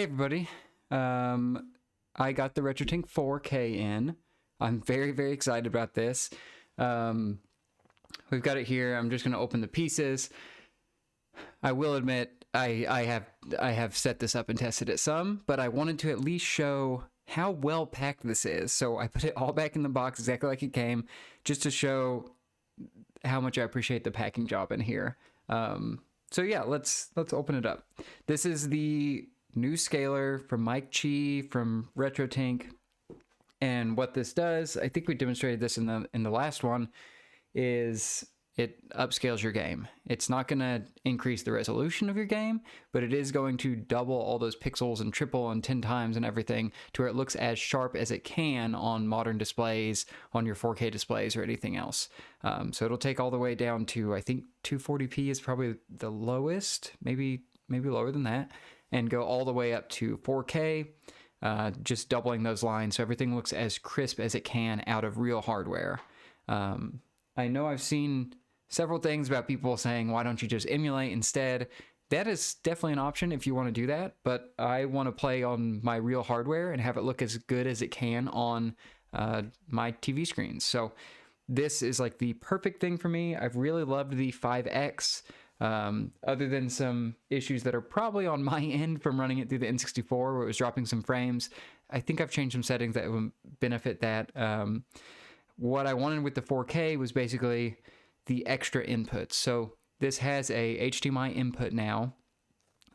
Hey everybody, I got the RetroTINK-4K in. I'm very excited about this. We've got it here. I'm just going to open the pieces. I will admit I have set this up and tested it some, but I wanted to at least show how well packed this is. So I put it all back in the box exactly like it came, just to show how much I appreciate the packing job in here. So yeah, let's open it up. This is the new scaler from Mike Chi from RetroTINK, and what this does, I think we demonstrated this in the last one, is it upscales your game. It's not going to increase the resolution of your game, but it is going to double all those pixels and triple and 10 times and everything to where it looks as sharp as it can on modern displays, on your 4K displays or anything else. So it'll take all the way down to, I think 240p is probably the lowest, maybe lower than that, and go all the way up to 4K, just doubling those lines so everything looks as crisp as it can out of real hardware. I know I've seen several things about people saying, why don't you just emulate instead? That is definitely an option if you want to do that, but I want to play on my real hardware and have it look as good as it can on my TV screens. So this is like the perfect thing for me. I've really loved the 5X. Other than some issues that are probably on my end from running it through the N64 where it was dropping some frames, I think I've changed some settings that would benefit that. What I wanted with the 4K was basically the extra inputs. So this has a HDMI input now,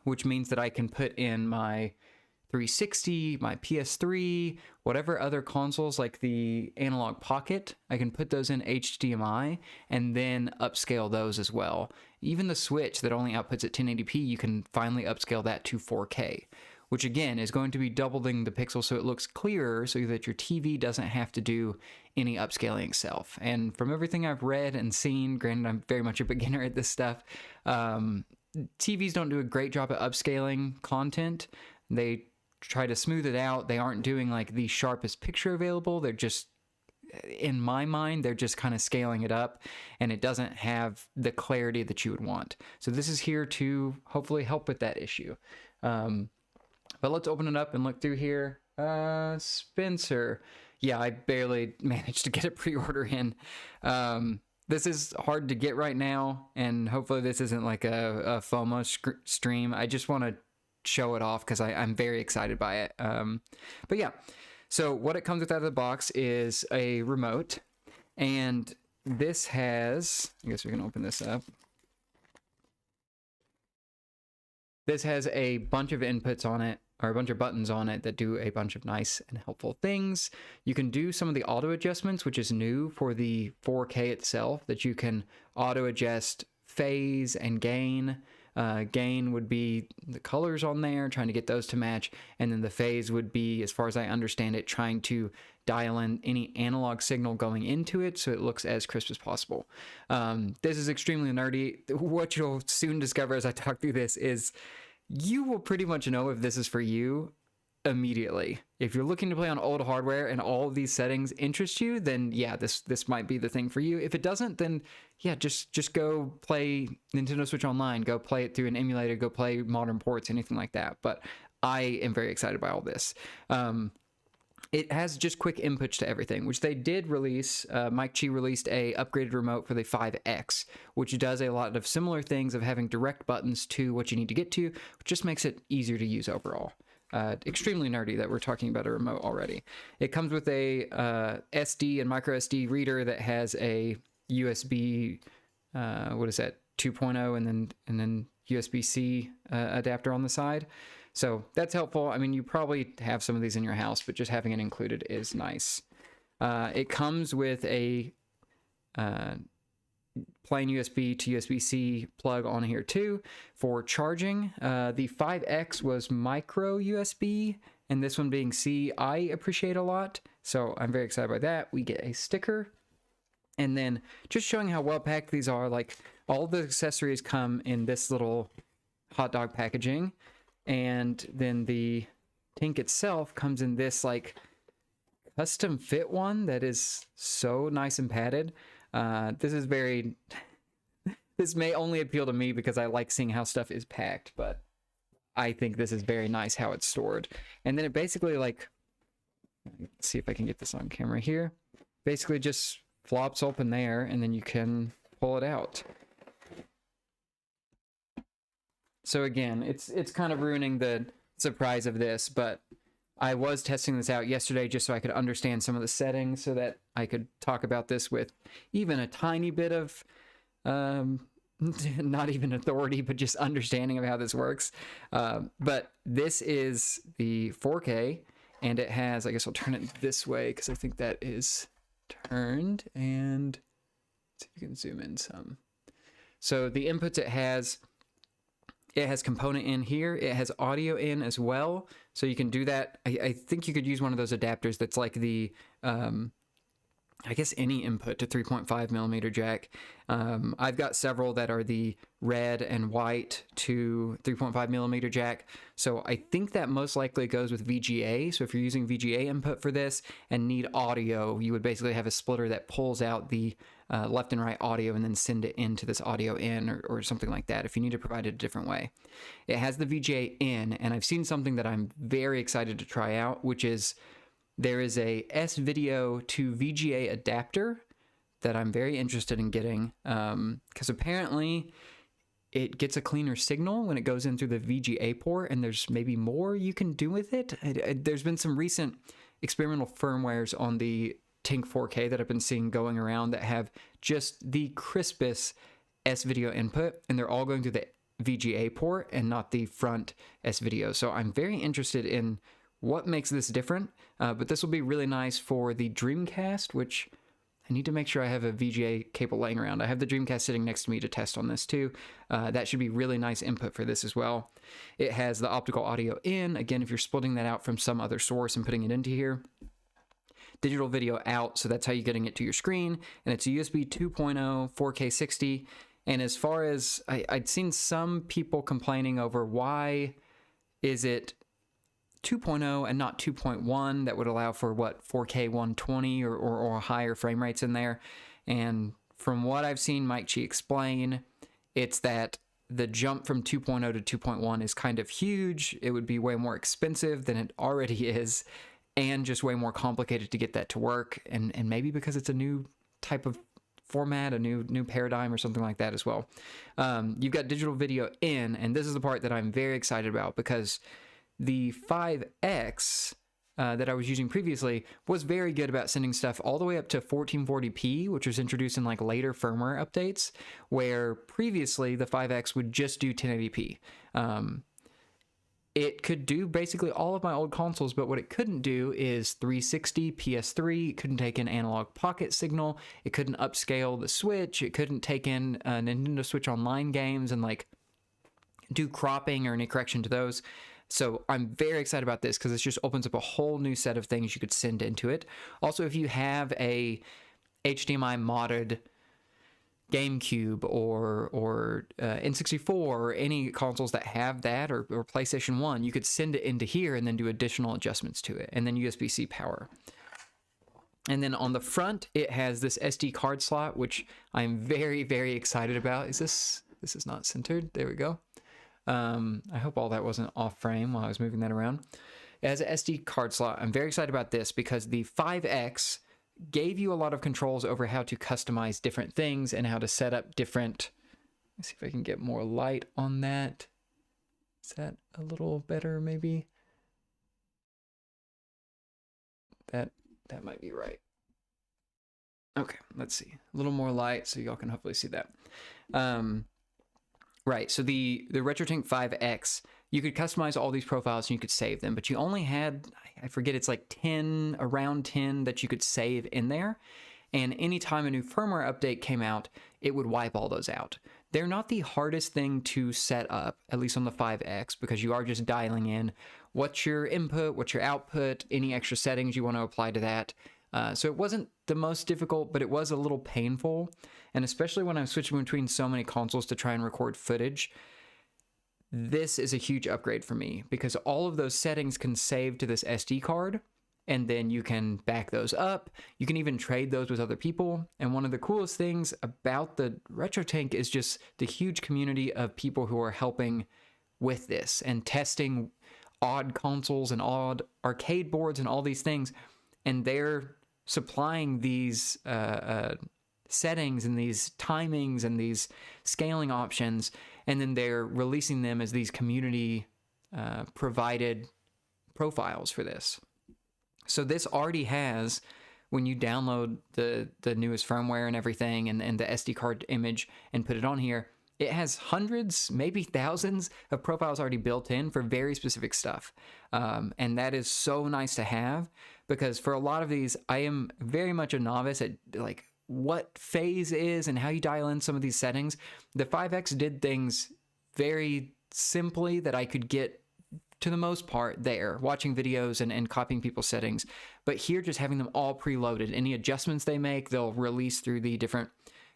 which means that I can put in my 360, my PS3, whatever other consoles like the Analog Pocket, I can put those in HDMI and then upscale those as well. Even the Switch that only outputs at 1080p, you can finally upscale that to 4K, which again is going to be doubling the pixels so it looks clearer so that your TV doesn't have to do any upscaling itself. And from everything I've read and seen, granted I'm very much a beginner at this stuff, TVs don't do a great job at upscaling content. They try to smooth it out. They aren't doing like the sharpest picture available. They're just, in my mind, they're just kind of scaling it up, and it doesn't have the clarity that you would want. So this is here to hopefully help with that issue. But let's open it up and look through here. Spencer. Yeah, I barely managed to get a pre-order in. This is hard to get right now, and hopefully this isn't like a FOMO stream. I just want to show it off because I'm very excited by it. But yeah, so what it comes with out of the box is a remote, and this has, I guess we can open this up. This has a bunch of inputs on it, or a bunch of buttons on it that do a bunch of nice and helpful things. You can do some of the auto adjustments, which is new for the 4K itself, that you can auto adjust phase and gain. Gain would be the colors on there, trying to get those to match, and then the phase would be, as far as I understand it, trying to dial in any analog signal going into it so it looks as crisp as possible. This is extremely nerdy. What you'll soon discover as I talk through this is you will pretty much know if this is for you immediately. If you're looking to play on old hardware and all of these settings interest you, then yeah, this might be the thing for you. If it doesn't, then yeah, just go play Nintendo Switch Online, go play it through an emulator, go play modern ports, anything like that. But I am very excited by all this. It has just quick inputs to everything, which they did release. Mike Chi released a upgraded remote for the 5X, which does a lot of similar things of having direct buttons to what you need to get to, which just makes it easier to use overall. Extremely nerdy that we're talking about a remote already. It comes with a SD and micro SD reader that has a USB, what is that, 2.0 and then USB-C adapter on the side. So that's helpful. I mean, you probably have some of these in your house, but just having it included is nice. It comes with a plain USB to USB-C plug on here too for charging. The 5X was micro USB, and this one being C, I appreciate a lot. So I'm very excited by that. We get a sticker, and then just showing how well packed these are. Like, all the accessories come in this little hot dog packaging, and then the tank itself comes in this like custom fit one that is so nice and padded. This is this may only appeal to me because I like seeing how stuff is packed, but I think this is very nice how it's stored. And then it basically, like, let's see if I can get this on camera here. Basically just flops open there, and then you can pull it out. So again, it's kind of ruining the surprise of this, but I was testing this out yesterday just so I could understand some of the settings so that I could talk about this with even a tiny bit of not even authority, but just understanding of how this works. But this is the 4K, and it has, I guess I'll turn it this way because I think that is turned, and let's see if you can zoom in some. So the inputs it has component in here. It has audio in as well. So you can do that. I think you could use one of those adapters that's like the, I guess any input to 3.5 millimeter jack. I've got several that are the red and white to 3.5 millimeter jack. So I think that most likely goes with VGA. So if you're using VGA input for this and need audio, you would basically have a splitter that pulls out the left and right audio and then send it into this audio in or something like that if you need to provide it a different way. It has the VGA in, and I've seen something that I'm very excited to try out, which is there is a S-Video to VGA adapter that I'm very interested in getting because apparently it gets a cleaner signal when it goes in through the VGA port, and there's maybe more you can do with it. There's been some recent experimental firmwares on the TINK-4K that I've been seeing going around that have just the crispest S-Video input, and they're all going through the VGA port and not the front S-Video. So I'm very interested in what makes this different, but this will be really nice for the Dreamcast, which I need to make sure I have a VGA cable laying around. I have the Dreamcast sitting next to me to test on this too. That should be really nice input for this as well. It has the optical audio in, again, if you're splitting that out from some other source and putting it into here. Digital video out, so that's how you're getting it to your screen, and it's a USB 2.0 4K 60. And as far as I'd seen some people complaining over why is it 2.0 and not 2.1 that would allow for what 4K 120 or higher frame rates in there. And from what I've seen Mike Chi explain, it's that the jump from 2.0 to 2.1 is kind of huge. It would be way more expensive than it already is, and just way more complicated to get that to work. And maybe because it's a new type of format, a new paradigm or something like that as well. You've got digital video in, and this is the part that I'm very excited about because the 5X that I was using previously was very good about sending stuff all the way up to 1440p, which was introduced in like later firmware updates, where previously the 5X would just do 1080p. It could do basically all of my old consoles, but what it couldn't do is 360, PS3, it couldn't take in analog pocket signal, it couldn't upscale the Switch, it couldn't take in Nintendo Switch Online games and like do cropping or any correction to those. So I'm very excited about this because this just opens up a whole new set of things you could send into it. Also, if you have a HDMI modded GameCube or N64 or any consoles that have that or PlayStation 1, you could send it into here and then do additional adjustments to it, and then USB-C power. And then on the front, it has this SD card slot, which I'm very, very excited about. This is not centered. There we go. I hope all that wasn't off frame while I was moving that around. It has an SD card slot. I'm very excited about this because the 5X gave you a lot of controls over how to customize different things and how to set up different... Let's see if I can get more light on that. Is that a little better, maybe? That might be right. Okay, let's see. A little more light so y'all can hopefully see that. Right, so the RetroTINK 5X, you could customize all these profiles and you could save them, but you only had, I forget, it's like 10, around 10 that you could save in there. And anytime a new firmware update came out, it would wipe all those out. They're not the hardest thing to set up, at least on the 5X, because you are just dialing in what's your input, what's your output, any extra settings you want to apply to that. So it wasn't the most difficult, but it was a little painful. And especially when I'm switching between so many consoles to try and record footage, this is a huge upgrade for me because all of those settings can save to this SD card, and then you can back those up. You can even trade those with other people. And one of the coolest things about the RetroTINK is just the huge community of people who are helping with this and testing odd consoles and odd arcade boards and all these things, and they're supplying these settings and these timings and these scaling options, and then they're releasing them as these community provided profiles for this. So this already has, when you download the newest firmware and everything, and the SD card image and put it on here, it has hundreds, maybe thousands of profiles already built in for very specific stuff. And that is so nice to have, because for a lot of these, I am very much a novice at like what phase is and how you dial in some of these settings. The 5X did things very simply that I could get to the most part there, watching videos and copying people's settings. But here, just having them all preloaded, any adjustments they make, they'll release through the different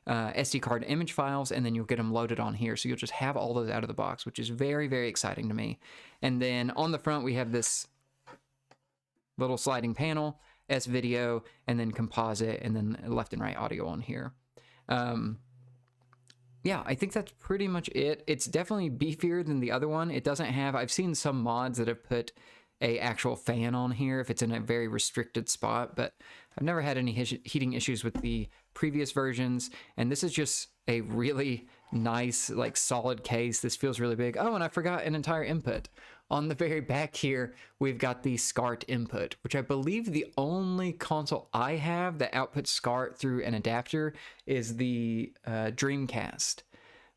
SD card image files, and then you'll get them loaded on here. So you'll just have all those out of the box, which is very, very exciting to me. And then on the front, we have this little sliding panel, S-video, and then composite, and then left and right audio on here. Yeah, I think that's pretty much it. It's definitely beefier than the other one. It doesn't have, I've seen some mods that have put a actual fan on here if it's in a very restricted spot, but I've never had any heating issues with the previous versions, and this is just a really nice, like, solid case. This feels really big. Oh, and I forgot an entire input. On the very back here, we've got the SCART input, which I believe the only console I have that outputs SCART through an adapter is the Dreamcast.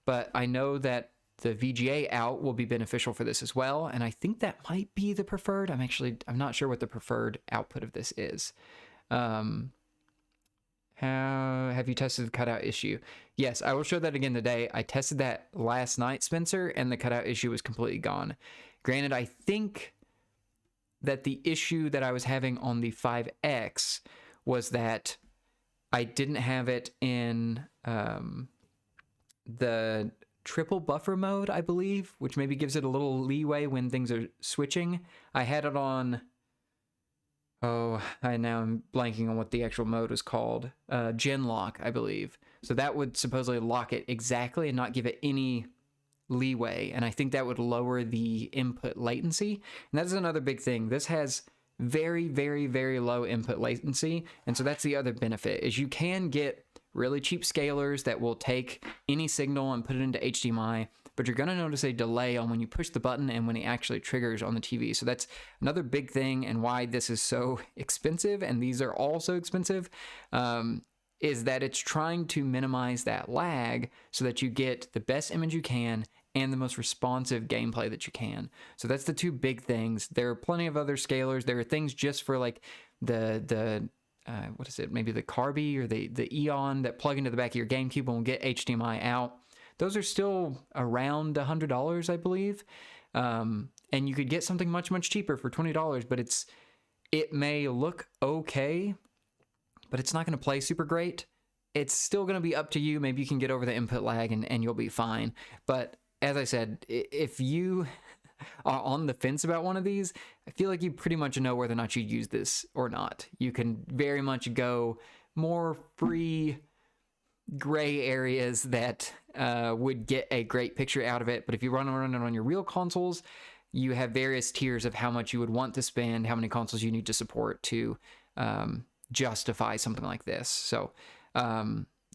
But I know that the VGA out will be beneficial for this as well, and I think that might be the preferred. I'm not sure what the preferred output of this is. How have you tested the cutout issue? Yes, I will show that again today. I tested that last night, Spencer, and the cutout issue was completely gone. Granted, I think that the issue that I was having on the 5X was that I didn't have it in the triple buffer mode, I believe, which maybe gives it a little leeway when things are switching. I had it on, now I'm blanking on what the actual mode was called. Gen lock, I believe. So that would supposedly lock it exactly and not give it any leeway, and I think that would lower the input latency. And that's another big thing. This has very, very, very low input latency, and so that's the other benefit, is you can get really cheap scalers that will take any signal and put it into HDMI, but you're going to notice a delay on when you push the button and when it actually triggers on the TV. So that's another big thing, and why this is so expensive, and these are all so expensive, is that it's trying to minimize that lag so that you get the best image you can and the most responsive gameplay that you can. So that's the two big things. There are plenty of other scalers. There are things just for like the what is it? Maybe the Carby or the Eon that plug into the back of your GameCube and will get HDMI out. Those are still around $100, I believe. And you could get something much, much cheaper for $20, but it may look okay, but it's not going to play super great. It's still going to be up to you. Maybe you can get over the input lag and you'll be fine. But as I said, if you are on the fence about one of these, I feel like you pretty much know whether or not you use this or not. You can very much go more free gray areas that would get a great picture out of it. But if you run it on your real consoles, you have various tiers of how much you would want to spend, how many consoles you need to support to justify something like this. So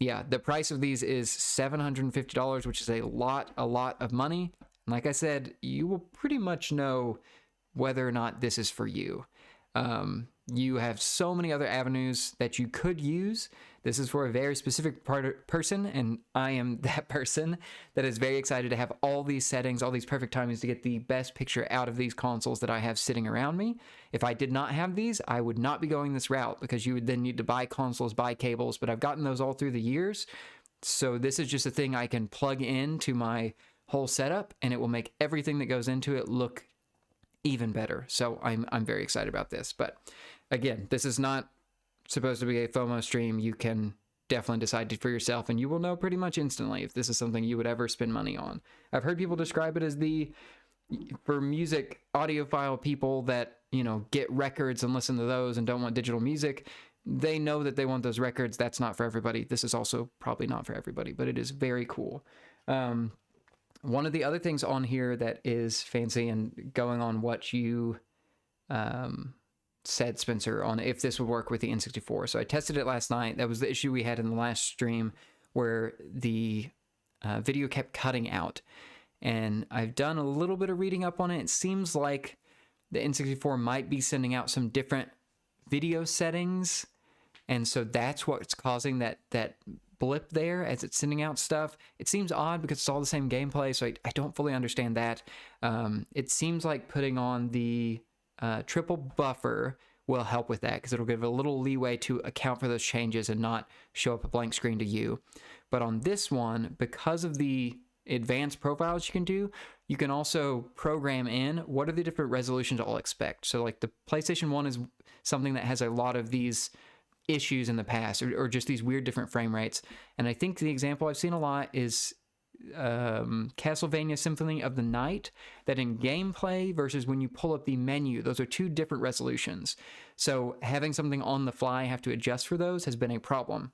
yeah, the price of these is $750, which is a lot of money. And like I said, you will pretty much know whether or not this is for you. You have so many other avenues that you could use. This is for a very specific person, and I am that person that is very excited to have all these settings, all these perfect timings to get the best picture out of these consoles that I have sitting around me. If I did not have these, I would not be going this route, because you would then need to buy consoles, buy cables, but I've gotten those all through the years. So this is just a thing I can plug into my whole setup, and it will make everything that goes into it look even better. So I'm very excited about this. But again, this is not supposed to be a FOMO stream. You can definitely decide for yourself, and you will know pretty much instantly if this is something you would ever spend money on. I've heard people describe it as for music audiophile people that, you know, get records and listen to those and don't want digital music. They know that they want those records. That's not for everybody. This is also probably not for everybody, but it is very cool. One of the other things on here that is fancy, and going on what you said, Spencer, on if this would work with the N64. So I tested it last night. That was the issue we had in the last stream, where the video kept cutting out. And I've done a little bit of reading up on it. It seems like the N64 might be sending out some different video settings, and so that's what's causing that blip there as it's sending out stuff. It seems odd because it's all the same gameplay, so I don't fully understand that. It seems like putting on the triple buffer will help with that, because it'll give a little leeway to account for those changes and not show up a blank screen to you. But on this one, because of the advanced profiles you can do, you can also program in what are the different resolutions I'll expect. So like the PlayStation 1 is something that has a lot of these issues in the past, or just these weird different frame rates. And I think the example I've seen a lot is Castlevania Symphony of the Night, that in gameplay versus when you pull up the menu, those are two different resolutions. So having something on the fly have to adjust for those has been a problem.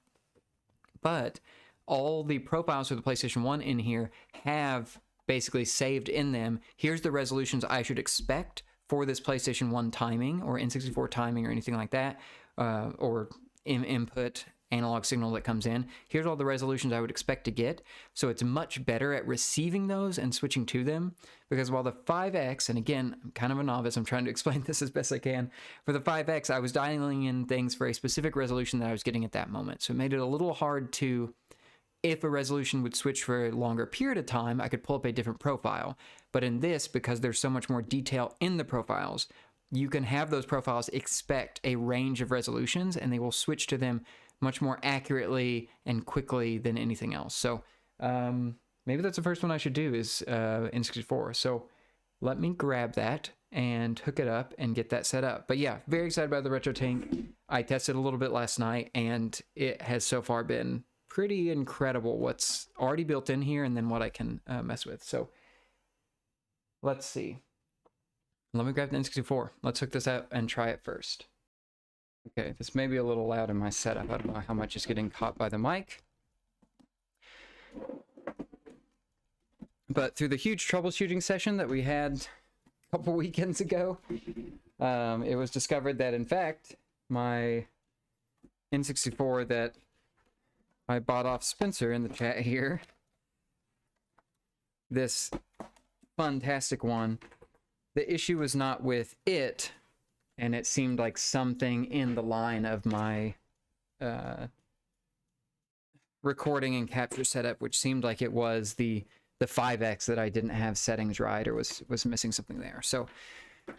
But all the profiles for the PlayStation 1 in here have basically saved in them, here's the resolutions I should expect for this PlayStation 1 timing or N64 timing or anything like that, or input analog signal that comes in. Here's all the resolutions I would expect to get. So it's much better at receiving those and switching to them, because while the 5X, and again, I'm kind of a novice, I'm trying to explain this as best I can. For the 5X, I was dialing in things for a specific resolution that I was getting at that moment. So it made it a little hard to, if a resolution would switch for a longer period of time, I could pull up a different profile. But in this, because there's so much more detail in the profiles, you can have those profiles expect a range of resolutions, and they will switch to them much more accurately and quickly than anything else. So maybe that's the first one I should do, is N64. So let me grab that and hook it up and get that set up. But yeah, very excited about the RetroTINK. I tested a little bit last night, and it has so far been pretty incredible what's already built in here, and then what I can mess with. So let's see. Let me grab the N64. Let's hook this up and try it first. Okay, this may be a little loud in my setup. I don't know how much is getting caught by the mic. But through the huge troubleshooting session that we had a couple weekends ago, it was discovered that, in fact, my N64 that I bought off Spencer in the chat here, this fantastic one, the issue was not with it, and it seemed like something in the line of my recording and capture setup, which seemed like it was the 5X that I didn't have settings right, or was missing something there. So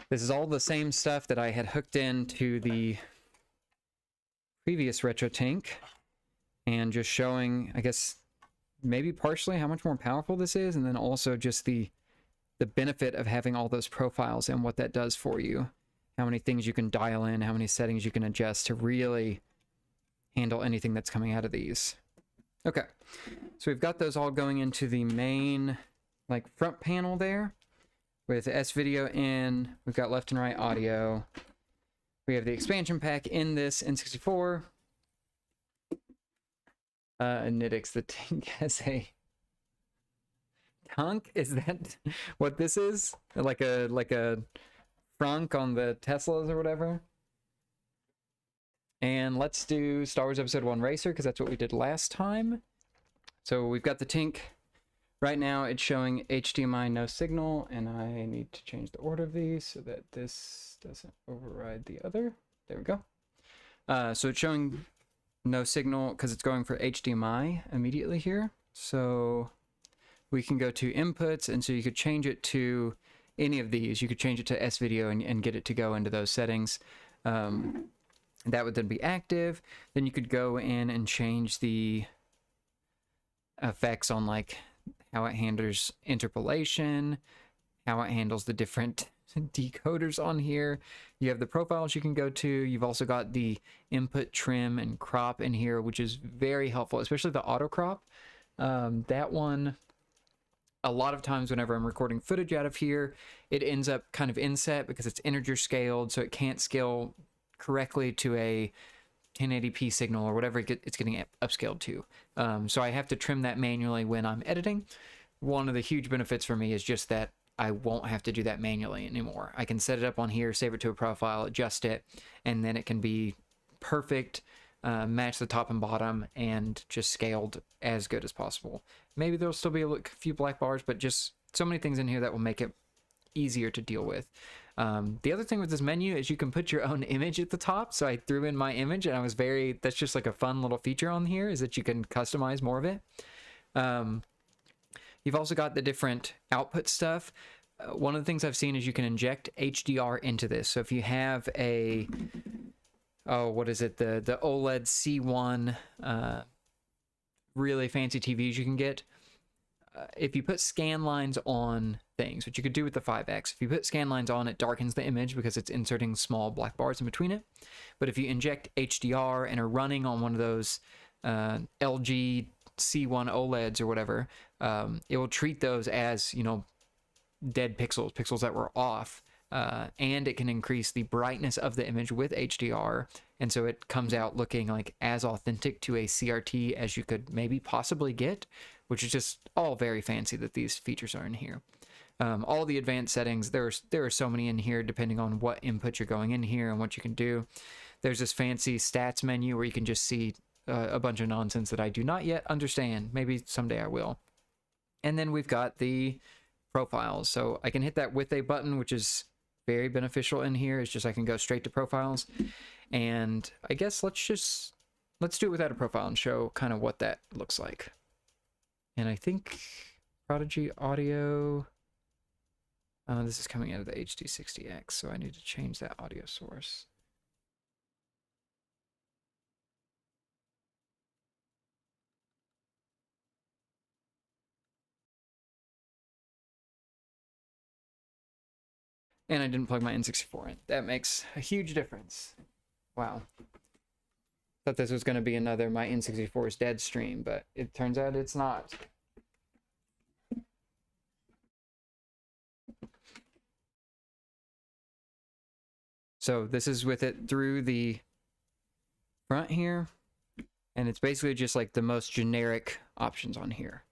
this is all the same stuff that I had hooked into the previous RetroTINK, and just showing, I guess, maybe partially how much more powerful this is, and then also just the benefit of having all those profiles and what that does for you. How many things you can dial in, how many settings you can adjust to really handle anything that's coming out of these. Okay, so we've got those all going into the main, like, front panel there with S-Video in. We've got left and right audio. We have the expansion pack in this N64. Nitix, the Tink has a Tunk? Is that what this is? Like a frunk on the Teslas or whatever? And let's do Star Wars Episode 1 Racer, because that's what we did last time. So we've got the Tink. Right now it's showing HDMI no signal, and I need to change the order of these so that this doesn't override the other. There we go. So it's showing no signal because it's going for HDMI immediately here. So we can go to inputs, and so you could change it to any of these. You could change it to S-Video and get it to go into those settings. That would then be active. Then you could go in and change the effects on, like, how it handles interpolation, how it handles the different decoders on here. You have the profiles you can go to. You've also got the input trim and crop in here, which is very helpful, especially the auto crop. That one, a lot of times whenever I'm recording footage out of here, it ends up kind of inset because it's integer scaled, so it can't scale correctly to a 1080p signal or whatever it's getting upscaled to. So I have to trim that manually when I'm editing. one of the huge benefits for me is just that I won't have to do that manually anymore. I can set it up on here, save it to a profile, adjust it, and then it can be perfect, match the top and bottom, and just scaled as good as possible. Maybe there'll still be a few black bars, but just so many things in here that will make it easier to deal with. The other thing with this menu is you can put your own image at the top. So I threw in my image, and that's just like a fun little feature on here, is that you can customize more of it. You've also got the different output stuff. One of the things I've seen is you can inject HDR into this. So if you have a, what is it? The OLED C1 really fancy TVs you can get. If you put scan lines on things, which you could do with the 5X, if you put scan lines on, it darkens the image because it's inserting small black bars in between it. But if you inject HDR and are running on one of those LG C1 OLEDs or whatever, it will treat those as, you know, dead pixels that were off, and it can increase the brightness of the image with HDR, and so it comes out looking like as authentic to a CRT as you could maybe possibly get, which is just all very fancy that these features are in here. All the advanced settings, there are so many in here depending on what input you're going in here and what you can do. There's this fancy stats menu where you can just see a bunch of nonsense that I do not yet understand. Maybe someday I will. And then we've got the profiles. So I can hit that with a button, which is very beneficial in here. It's just I can go straight to profiles. And I guess let's do it without a profile and show kind of what that looks like. And I think Prodigy Audio, this is coming out of the HD60X, so I need to change that audio source. And I didn't plug my N64 in. That makes a huge difference. Wow. Thought this was going to be another My N64 is Dead stream, but it turns out it's not. So this is with it through the front here, and it's basically just like the most generic options on here,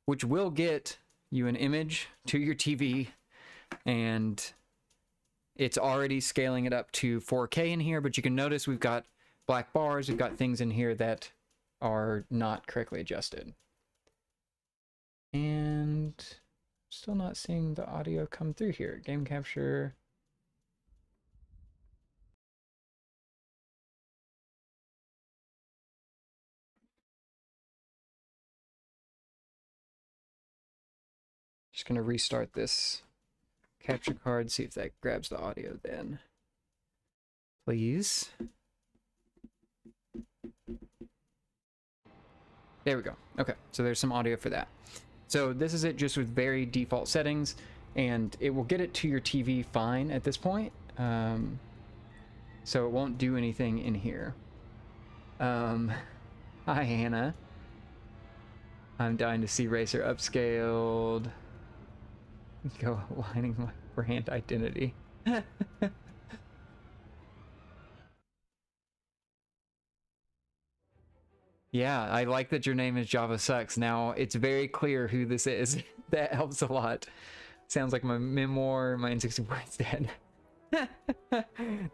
which will get you an image to your TV, and it's already scaling it up to 4K in here, but you can notice we've got black bars, we've got things in here that are not correctly adjusted. And still not seeing the audio come through here. Game capture. Just gonna restart this capture card, see if that grabs the audio then. Please. There we go. Okay, so there's some audio for that. So this is it just with very default settings, and it will get it to your TV fine at this point. So it won't do anything in here. Hi, Hannah. I'm dying to see Racer upscaled. Go aligning my brand identity. Yeah, I like that your name is Java Sucks. Now it's very clear who this is. That helps a lot. Sounds like my memoir, my N64 is dead.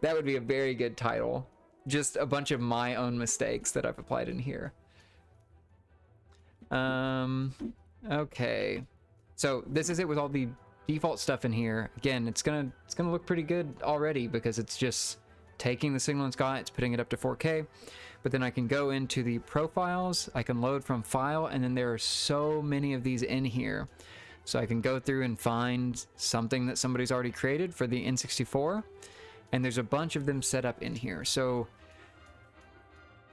That would be a very good title. Just a bunch of my own mistakes that I've applied in here. Okay. So this is it with all the default stuff in here. Again, it's gonna look pretty good already because it's just taking the signal it's got, it's putting it up to 4K. But then I can go into the profiles, I can load from file, and then there are so many of these in here. So I can go through and find something that somebody's already created for the N64, and there's a bunch of them set up in here. So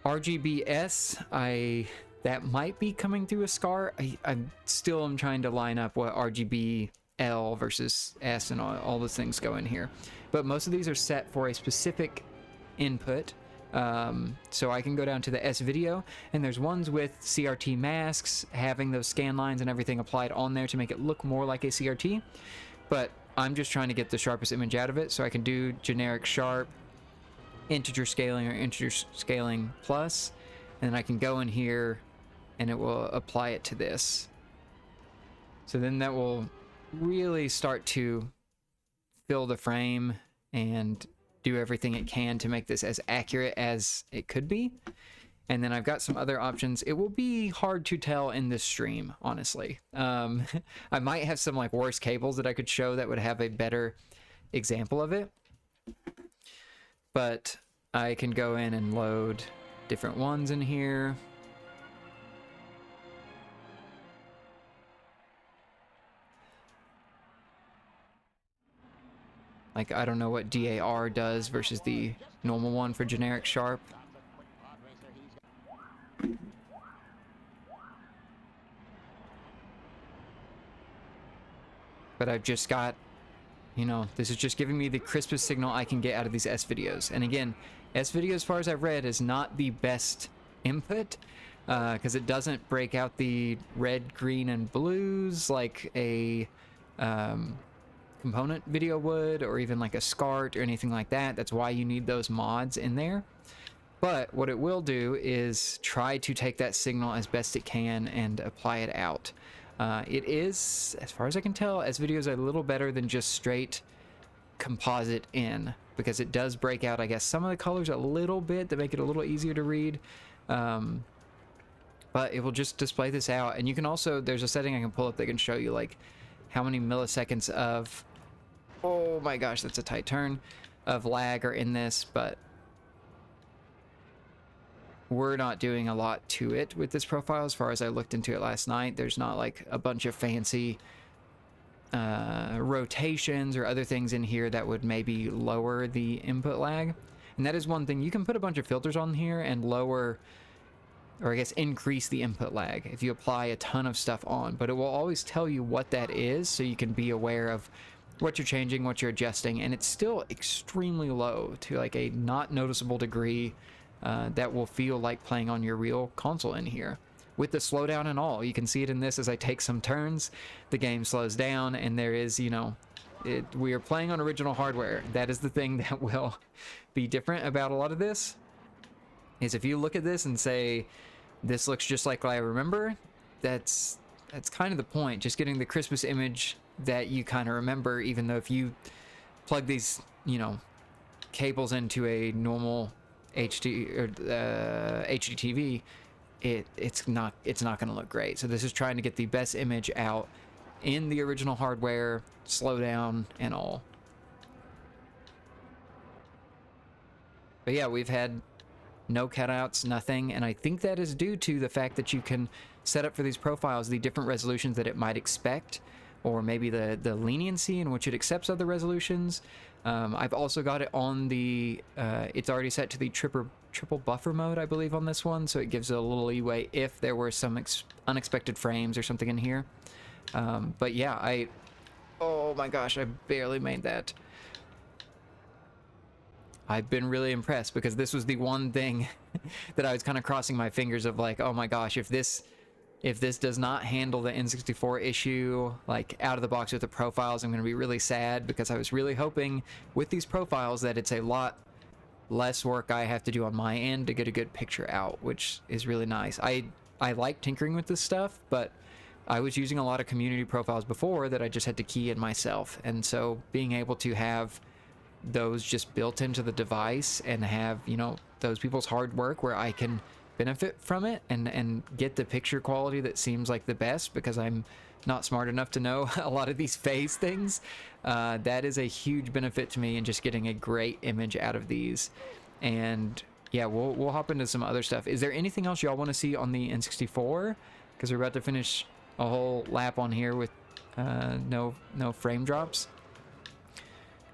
RGBS, that might be coming through a SCAR. I still am trying to line up what RGB L versus S and all those things go in here. But most of these are set for a specific input. So I can go down to the S video, and there's ones with CRT masks, having those scan lines and everything applied on there to make it look more like a CRT. But I'm just trying to get the sharpest image out of it, so I can do generic sharp, integer scaling, or integer scaling plus, and then I can go in here and it will apply it to this. So then that will really start to fill the frame and do everything it can to make this as accurate as it could be. And then I've got some other options. It will be hard to tell in this stream, honestly. I might have some like worse cables that I could show that would have a better example of it. But I can go in and load different ones in here. Like, I don't know what DAR does versus the normal one for generic Sharp. But I've just got, you know, this is just giving me the crispest signal I can get out of these S-videos. And again, S-video, as far as I've read, is not the best input, because it doesn't break out the red, green, and blues like a component video would, or even like a SCART or anything like that. That's why you need those mods in there. But what it will do is try to take that signal as best it can and apply it out. It is, as far as I can tell, S-video is a little better than just straight composite in, because it does break out, I guess, some of the colors a little bit to make it a little easier to read. But it will just display this out. And you can also, there's a setting I can pull up that can show you like how many milliseconds of, oh my gosh, that's a tight turn, of lag are in this, but we're not doing a lot to it with this profile. As far as I looked into it last night, there's not like a bunch of fancy rotations or other things in here that would maybe lower the input lag. And that is one thing. You can put a bunch of filters on here and lower, or I guess increase the input lag if you apply a ton of stuff on, but it will always tell you what that is, so you can be aware of what you're changing, what you're adjusting. And it's still extremely low, to like a not noticeable degree. That will feel like playing on your real console in here. With the slowdown and all, you can see it in this as I take some turns, the game slows down, and there is, you know, we are playing on original hardware. That is the thing that will be different about a lot of this, is if you look at this and say, this looks just like I remember, that's kind of the point, just getting the crispest image that you kind of remember, even though if you plug these, you know, cables into a normal HD or HD TV, it's not going to look great. So this is trying to get the best image out in the original hardware, slow down and all. But yeah, we've had no cutouts, nothing, and I think that is due to the fact that you can set up for these profiles the different resolutions that it might expect, or maybe the leniency in which it accepts other resolutions. I've also got it on the, it's already set to the triple buffer mode, I believe, on this one, so it gives it a little leeway if there were some unexpected frames or something in here. But yeah, oh my gosh, I barely made that. I've been really impressed, because this was the one thing that I was kind of crossing my fingers of, like, oh my gosh, if this does not handle the N64 issue, like, out of the box with the profiles, I'm going to be really sad, because I was really hoping with these profiles that it's a lot less work I have to do on my end to get a good picture out, which is really nice. I like tinkering with this stuff, but I was using a lot of community profiles before that I just had to key in myself, and so being able to have those just built into the device and have, you know, those people's hard work where I can benefit from it and get the picture quality that seems like the best, because I'm not smart enough to know a lot of these phase things. That is a huge benefit to me in just getting a great image out of these. And yeah, we'll hop into some other stuff. Is there anything else y'all want to see on the N64? Because we're about to finish a whole lap on here with no frame drops.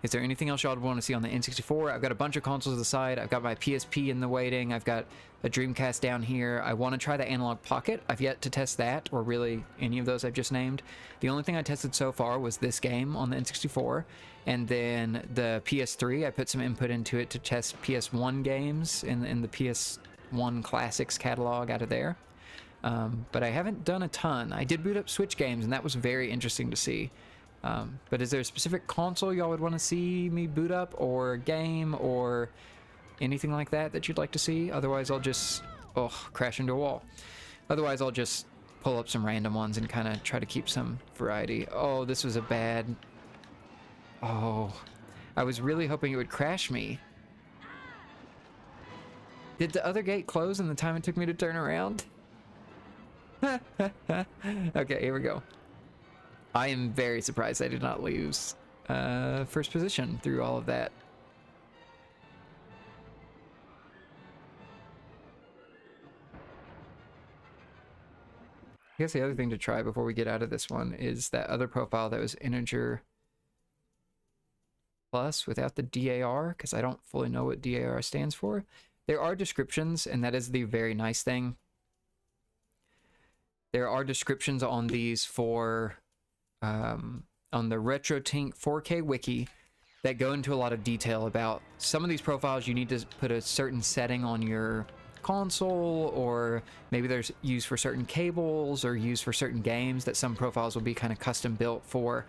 Is there anything else y'all want to see on the N64? I've got a bunch of consoles to the side. I've got my PSP in the waiting. I've got a Dreamcast down here. I want to try the Analog Pocket. I've yet to test that, or really any of those I've just named. The only thing I tested so far was this game on the N64. And then the PS3, I put some input into it to test PS1 games in the PS1 Classics catalog out of there. But I haven't done a ton. I did boot up Switch games, and that was very interesting to see. But is there a specific console y'all would want to see me boot up, or game, or anything like that that you'd like to see? Otherwise, I'll just crash into a wall. Otherwise, I'll just pull up some random ones and kind of try to keep some variety. Oh, this was a bad... Oh, I was really hoping it would crash me. Did the other gate close in the time it took me to turn around? Okay, here we go. I am very surprised I did not lose first position through all of that. I guess the other thing to try before we get out of this one is that other profile that was integer plus without the DAR, because I don't fully know what DAR stands for. There are descriptions, and that is the very nice thing. There are descriptions on these for, on the RetroTINK-4K wiki that go into a lot of detail about some of these profiles. You need to put a certain setting on your console, or maybe there's used for certain cables or used for certain games, that some profiles will be kind of custom built for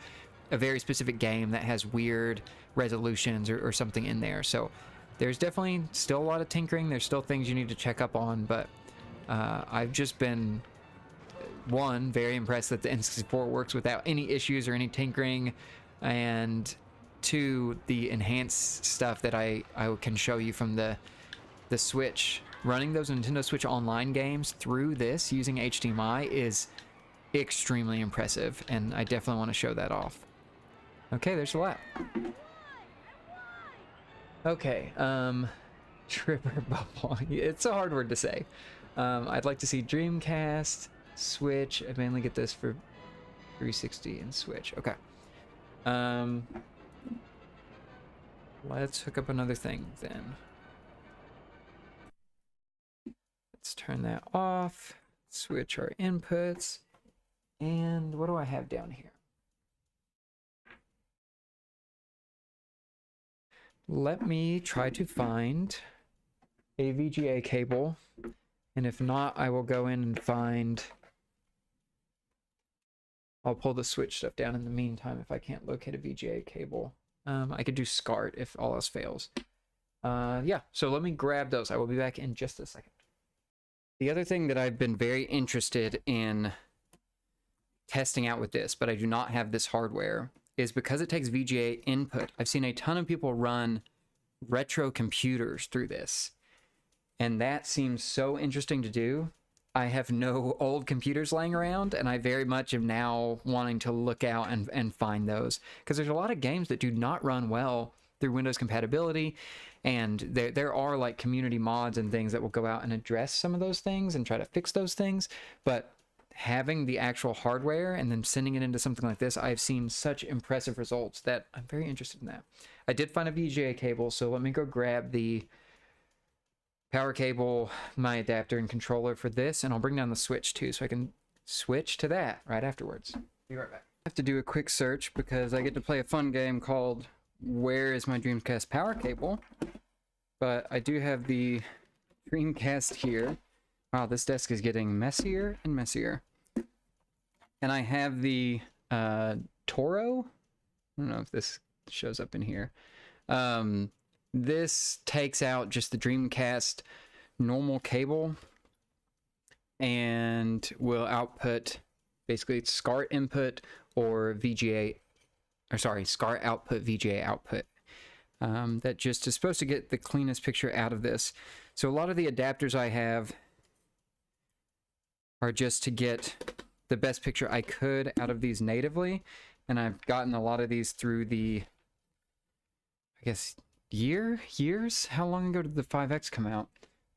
a very specific game that has weird resolutions or something in there. So there's definitely still a lot of tinkering. There's still things you need to check up on, but I've just been, one, very impressed that the N64 works without any issues or any tinkering, and two, the enhanced stuff that I can show you from the Switch. Running those Nintendo Switch Online games through this using HDMI is extremely impressive, and I definitely want to show that off. Okay, there's a lap. Okay, Tripper Bubble. It's a hard word to say. I'd like to see Dreamcast, Switch. I mainly get this for 360 and Switch. Okay. Let's hook up another thing then. Let's turn that off. Switch our inputs. And what do I have down here? Let me try to find a VGA cable. And if not, I will go in and find... I'll pull the Switch stuff down in the meantime if I can't locate a VGA cable. I could do SCART if all else fails. Yeah, so let me grab those. I will be back in just a second. The other thing that I've been very interested in testing out with this, but I do not have this hardware, is because it takes VGA input. I've seen a ton of people run retro computers through this, and that seems so interesting to do. I have no old computers laying around, and I very much am now wanting to look out and find those, because there's a lot of games that do not run well through Windows compatibility, and there are like community mods and things that will go out and address some of those things and try to fix those things, but having the actual hardware and then sending it into something like this, I've seen such impressive results that I'm very interested in that. I did find a VGA cable, so let me go grab the power cable, my adapter and controller for this, and I'll bring down the Switch too, so I can switch to that right afterwards. Be right back. I have to do a quick search because I get to play a fun game called Where is My Dreamcast Power Cable? But I do have the Dreamcast here. Wow, this desk is getting messier and messier. And I have the Toro. I don't know if this shows up in here. This takes out just the Dreamcast normal cable and will output basically it's SCART input or VGA, or sorry, SCART output, VGA output. That just is supposed to get the cleanest picture out of this. So a lot of the adapters I have are just to get the best picture I could out of these natively, and I've gotten a lot of these through the, I guess, years? How long ago did the 5X come out?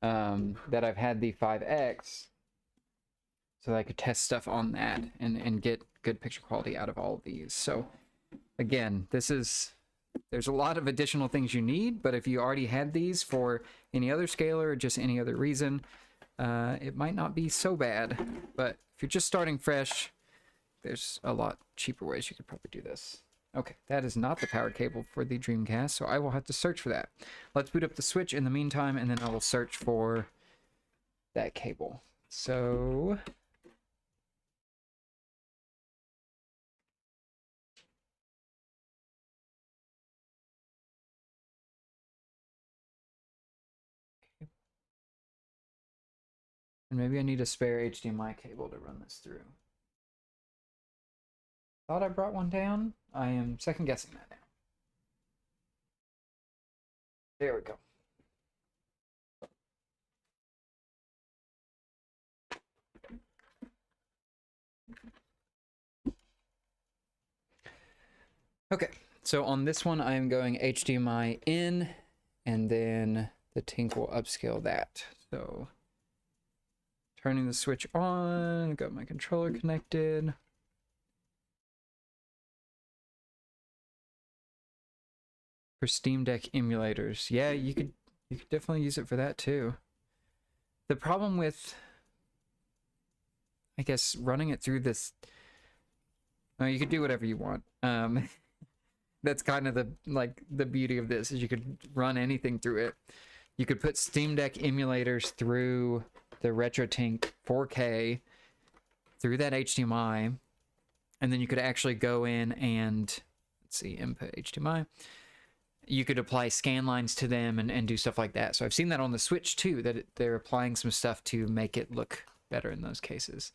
That I've had the 5X so that I could test stuff on that and get good picture quality out of all of these. So again, there's a lot of additional things you need, but if you already had these for any other scaler or just any other reason, it might not be so bad. But if you're just starting fresh, there's a lot cheaper ways you could probably do this. Okay, that is not the power cable for the Dreamcast, so I will have to search for that. Let's boot up the Switch in the meantime, and then I will search for that cable. So... And maybe I need a spare HDMI cable to run this through. Thought I brought one down. I am second guessing that now. There we go. Okay, so on this one, I am going HDMI in, and then the Tink will upscale that. So turning the switch on, got my controller connected. For Steam Deck emulators. Yeah, you could definitely use it for that too. The problem with, I guess, running it through this, well, you could do whatever you want. That's kind of the beauty of this, is you could run anything through it. You could put Steam Deck emulators through the RetroTINK-4K through that HDMI, and then you could actually go in and, let's see, input HDMI. You could apply scan lines to them and do stuff like that. So I've seen that on the Switch too, that they're applying some stuff to make it look better in those cases.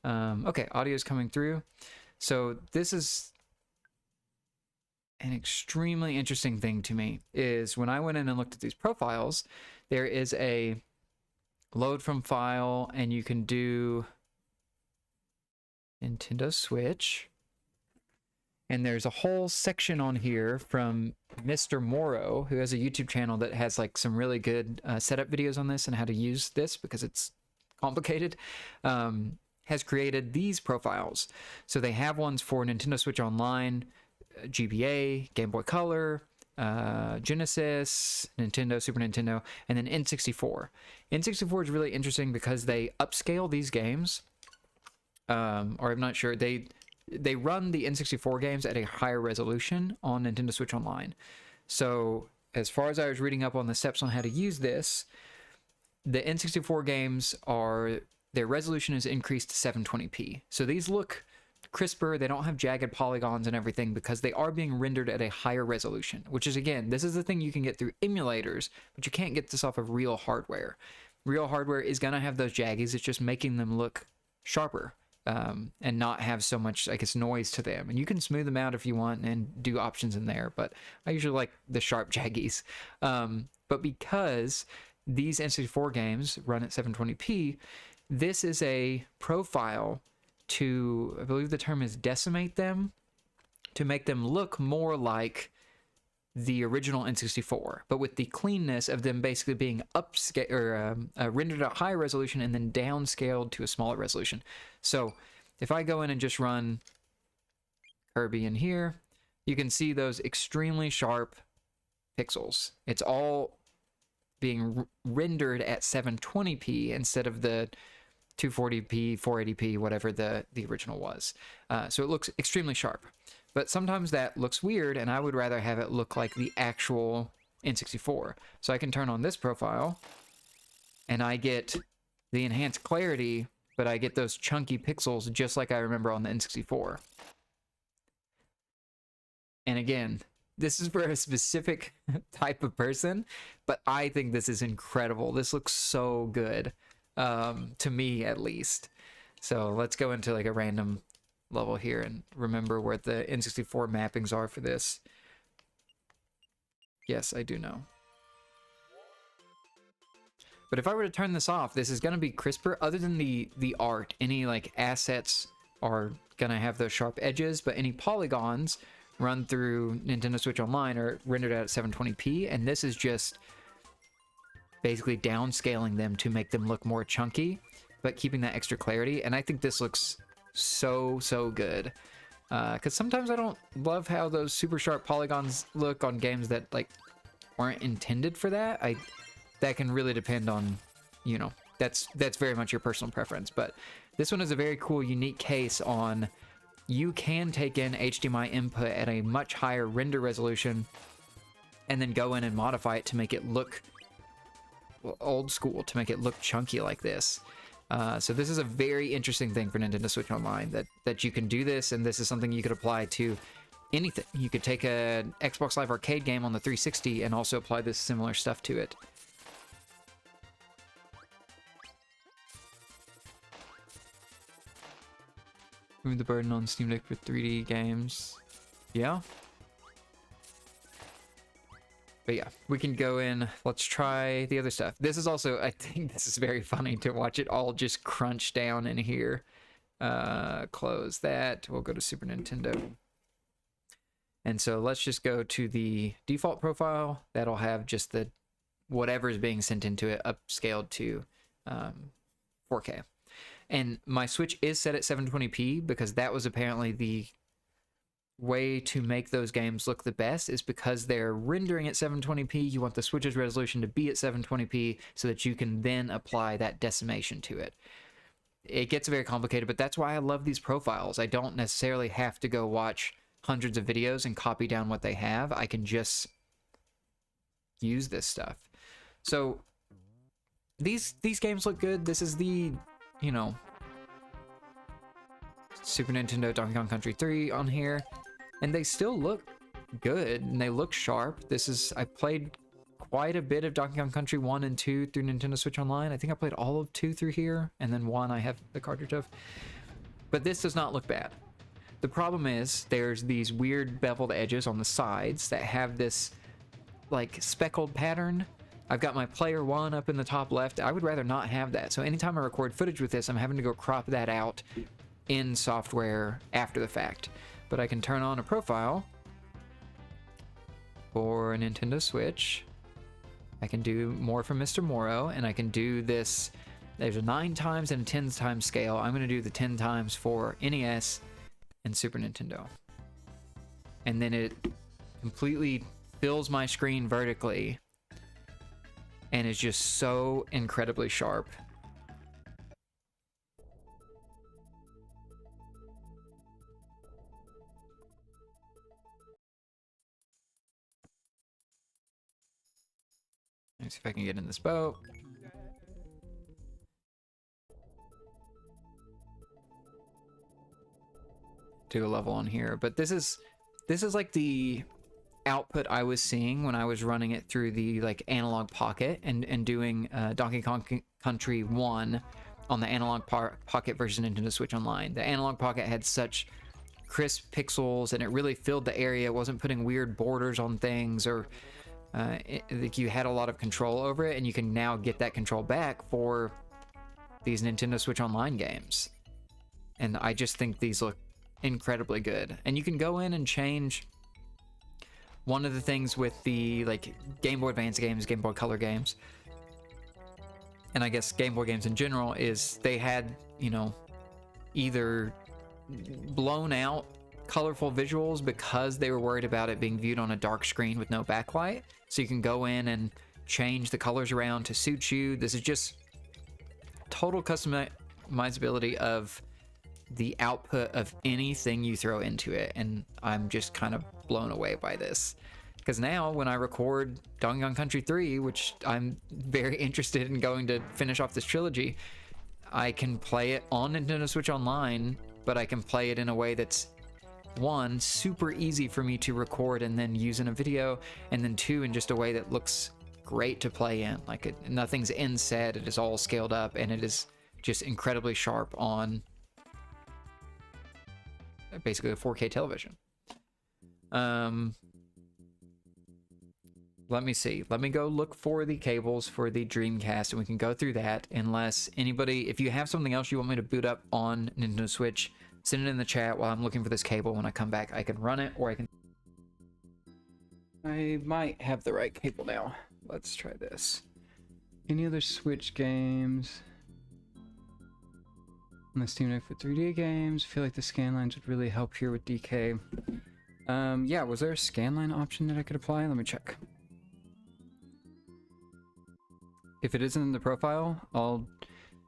Okay, audio is coming through. So this is an extremely interesting thing to me, is when I went in and looked at these profiles, there is a load from file, and you can do Nintendo Switch. And there's a whole section on here from Mr. Morrow, who has a YouTube channel that has like some really good setup videos on this and how to use this because it's complicated, has created these profiles. So they have ones for Nintendo Switch Online, GBA, Game Boy Color, Genesis, Nintendo, Super Nintendo, and then N64. N64 is really interesting because they upscale these games, or I'm not sure, they run the N64 games at a higher resolution on Nintendo Switch Online. So as far as I was reading up on the steps on how to use this, the N64 games their resolution is increased to 720p. So these look crisper, they don't have jagged polygons and everything because they are being rendered at a higher resolution, which is, again, this is the thing you can get through emulators, but you can't get this off of real hardware. Real hardware is going to have those jaggies, it's just making them look sharper. And not have so much, I guess, noise to them. And you can smooth them out if you want and do options in there, but I usually like the sharp jaggies. But because these N64 games run at 720p, this is a profile to, I believe the term is decimate them, to make them look more like the original N64, but with the cleanness of them basically being upscale or rendered at high resolution and then downscaled to a smaller resolution. So if I go in and just run Kirby in here, you can see those extremely sharp pixels. It's all being rendered at 720p instead of the 240p, 480p, whatever the original was. So it looks extremely sharp. But sometimes that looks weird, and I would rather have it look like the actual N64. So I can turn on this profile, and I get the enhanced clarity, but I get those chunky pixels just like I remember on the N64. And again, this is for a specific type of person, but I think this is incredible. This looks so good, to me at least. So let's go into like a random level here and remember where the N64 mappings are for this. Yes, I do know. But if I were to turn this off, this is going to be crisper. Other than the art, any like assets are going to have those sharp edges, but any polygons run through Nintendo Switch Online are rendered out at 720p, and this is just basically downscaling them to make them look more chunky, but keeping that extra clarity. And I think this looks so good, because sometimes I don't love how those super sharp polygons look on games that like aren't intended for that. That can really depend on, you know, that's very much your personal preference. But this one is a very cool, unique case on you can take in HDMI input at a much higher render resolution and then go in and modify it to make it look old school, to make it look chunky like this. So this is a very interesting thing for Nintendo Switch Online, that you can do this, and this is something you could apply to anything. You could take an Xbox Live Arcade game on the 360 and also apply this similar stuff to it. Move the burden on Steam Deck for 3D games. Yeah. But yeah, we can go in. Let's try the other stuff. This is also, I think this is very funny to watch it all just crunch down in here. Close that. We'll go to Super Nintendo. And so let's just go to the default profile. That'll have just the whatever is being sent into it upscaled to 4K. And my Switch is set at 720p because that was apparently the way to make those games look the best, is because they're rendering at 720p. You want the Switch's resolution to be at 720p so that you can then apply that decimation to it. It gets very complicated, but that's why I love these profiles. I don't necessarily have to go watch hundreds of videos and copy down what they have. I can just use this stuff. So these games look good. This is the, you know, Super Nintendo Donkey Kong Country 3 on here, and they still look good and they look sharp. This is, I played quite a bit of Donkey Kong Country 1 and 2 through Nintendo Switch Online. I think I played all of 2 through here, and then 1 I have the cartridge of. But this does not look bad. The problem is there's these weird beveled edges on the sides that have this like speckled pattern. I've got my player 1 up in the top left. I would rather not have that. So anytime I record footage with this, I'm having to go crop that out in software after the fact. But I can turn on a profile for a Nintendo Switch. I can do more from Mr. Morrow, and I can do this. There's a 9 times and a 10 times scale. I'm going to do the 10 times for NES and Super Nintendo. And then it completely fills my screen vertically and is just so incredibly sharp. Let's see if I can get in this boat. Do a level on here, but this is like the output I was seeing when I was running it through the like analog pocket and doing Donkey Kong Country 1 on the analog pocket version of Nintendo Switch Online. The analog pocket had such crisp pixels and it really filled the area. It wasn't putting weird borders on things, or like you had a lot of control over it, and you can now get that control back for these Nintendo Switch Online games. And I just think these look incredibly good. And you can go in and change. One of the things with the like Game Boy Advance games, Game Boy Color games, and I guess Game Boy games in general, is they had, you know, either blown out colorful visuals because they were worried about it being viewed on a dark screen with no backlight. So you can go in and change the colors around to suit you. This is just total customizability of the output of anything you throw into it, and I'm just kind of blown away by this. Because now when I record Donkey Kong Country 3, which I'm very interested in going to finish off this trilogy, I can play it on Nintendo Switch Online, but I can play it in a way that's, 1, super easy for me to record and then use in a video, and then 2, in just a way that looks great to play in. Like nothing's inset, it is all scaled up, and it is just incredibly sharp on basically a 4K television. Let me see. Let me go look for the cables for the Dreamcast, and we can go through that. Unless anybody, if you have something else you want me to boot up on Nintendo Switch, send it in the chat while I'm looking for this cable. When I come back, I can run it, or I might have the right cable now. Let's try this. Any other Switch games? On the Steam Deck for 3D games. I feel like the scan lines would really help here with DK. Yeah, was there a scan line option that I could apply? Let me check. If it isn't in the profile, I'll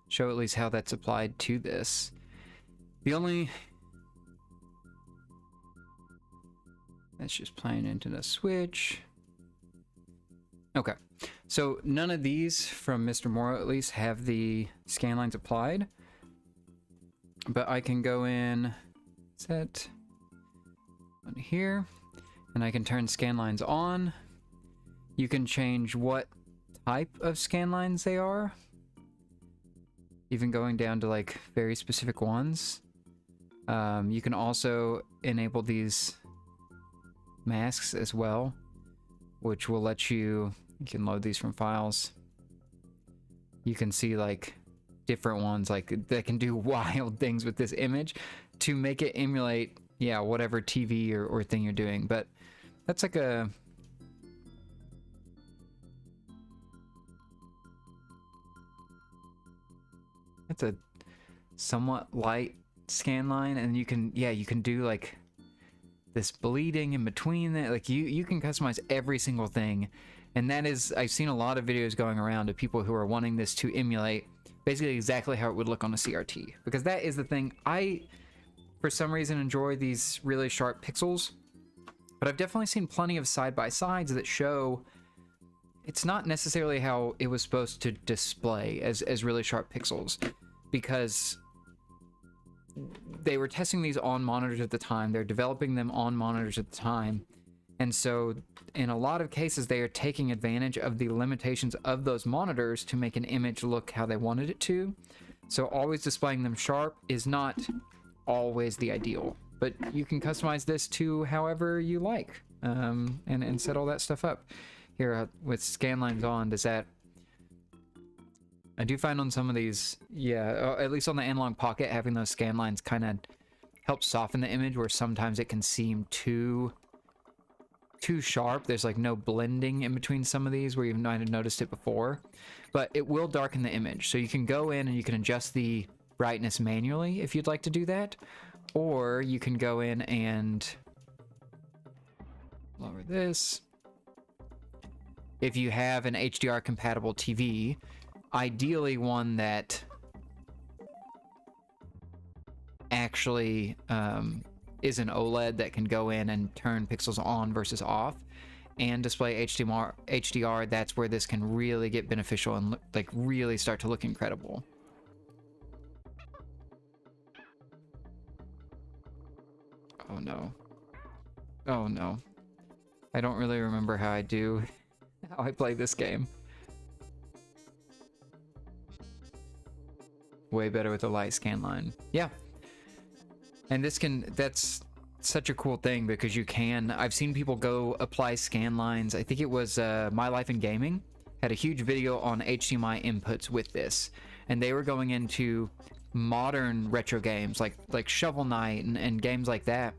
show at least how that's applied to this. The only... That's just playing into the Switch. Okay, so none of these, from Mr. Morrow at least, have the scan lines applied. But I can go in, set on here, and I can turn scan lines on. You can change what type of scan lines they are, even going down to like very specific ones. You can also enable these masks as well, which will let you can load these from files. You can see like different ones like that can do wild things with this image to make it emulate, yeah, whatever TV or thing you're doing. But that's like a somewhat light scan line, and you can, yeah, you can do like this bleeding in between that. Like you can customize every single thing. And that is, I've seen a lot of videos going around of people who are wanting this to emulate basically exactly how it would look on a CRT, because that is the thing. I, for some reason, enjoy these really sharp pixels, but I've definitely seen plenty of side-by-sides that show it's not necessarily how it was supposed to display as really sharp pixels, because they were testing these on monitors at the time. They're developing them on monitors at the time. And so in a lot of cases, they are taking advantage of the limitations of those monitors to make an image look how they wanted it to. So always displaying them sharp is not always the ideal, but you can customize this to however you like, and set all that stuff up. Here with scan lines on, does that... I do find on some of these, yeah, at least on the Analog Pocket, having those scan lines kind of helps soften the image, where sometimes it can seem too sharp. There's like no blending in between some of these where you might have noticed it before, but it will darken the image. So you can go in and you can adjust the brightness manually if you'd like to do that, or you can go in and lower this. If you have an HDR compatible TV, ideally one that actually is an OLED that can go in and turn pixels on versus off and display HDR, that's where this can really get beneficial and like really start to look incredible. Oh no. Oh no. I don't really remember how I play this game. Way better with a light scan line. Yeah. And that's such a cool thing, because you can, I've seen people go apply scan lines. I think it was My Life in Gaming had a huge video on HDMI inputs with this, and they were going into modern retro games like Shovel Knight and games like that,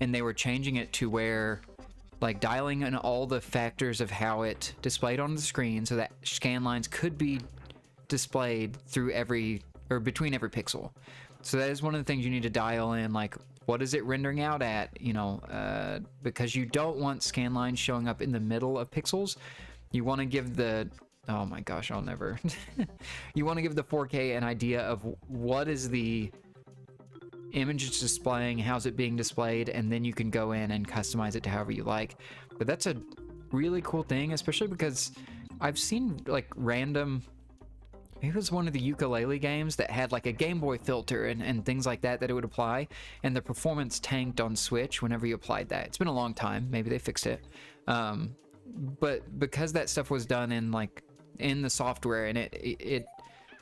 and they were changing it to where, like, dialing in all the factors of how it displayed on the screen so that scan lines could be displayed through between every pixel. So that is one of the things you need to dial in, like, what is it rendering out at, you know, because you don't want scan lines showing up in the middle of pixels. You want to give the, oh my gosh, I'll never, you want to give the 4K an idea of what is the image it's displaying, how's it being displayed, and then you can go in and customize it to however you like. But that's a really cool thing, especially because I've seen like random, it was one of the ukulele games that had like a Game Boy filter and things like that it would apply, and the performance tanked on Switch whenever you applied that. It's been a long time, maybe they fixed it, but because that stuff was done in the software, and it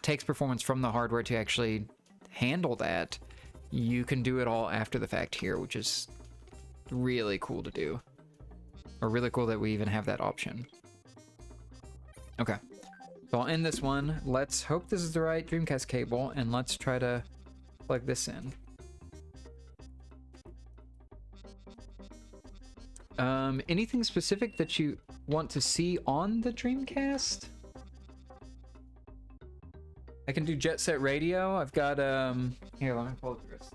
takes performance from the hardware to actually handle that, you can do it all after the fact here, which is really cool to do, or really cool that we even have that option. Okay. So I'll end this one. Let's hope this is the right Dreamcast cable, and let's try to plug this in. Anything specific that you want to see on the Dreamcast? I can do Jet Set Radio. I've got, here, let me pull up the rest.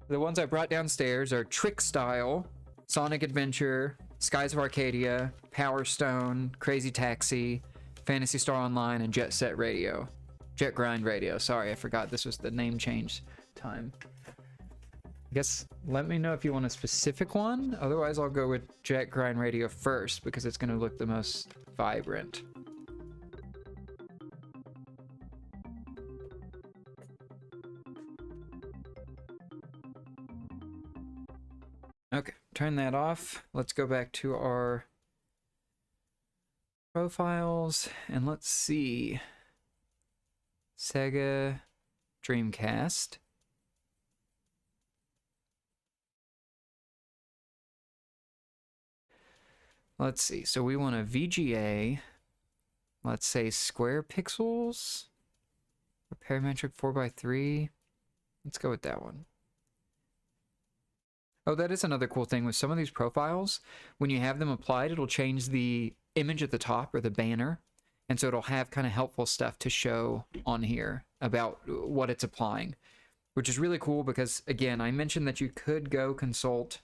The ones I brought downstairs are Trick Style, Sonic Adventure, Skies of Arcadia, Power Stone, Crazy Taxi, Phantasy Star Online, and Jet Set Radio. Jet Grind Radio. Sorry, I forgot this was the name change time. I guess let me know if you want a specific one. Otherwise, I'll go with Jet Grind Radio first, because it's going to look the most vibrant. Okay, turn that off. Let's go back to our profiles, and let's see. Sega Dreamcast. Let's see. So we want a VGA. Let's say square pixels. Or parametric 4x3. Let's go with that one. Oh, that is another cool thing with some of these profiles. When you have them applied, it'll change the image at the top or the banner. And so it'll have kind of helpful stuff to show on here about what it's applying, which is really cool because, again, I mentioned that you could go consult.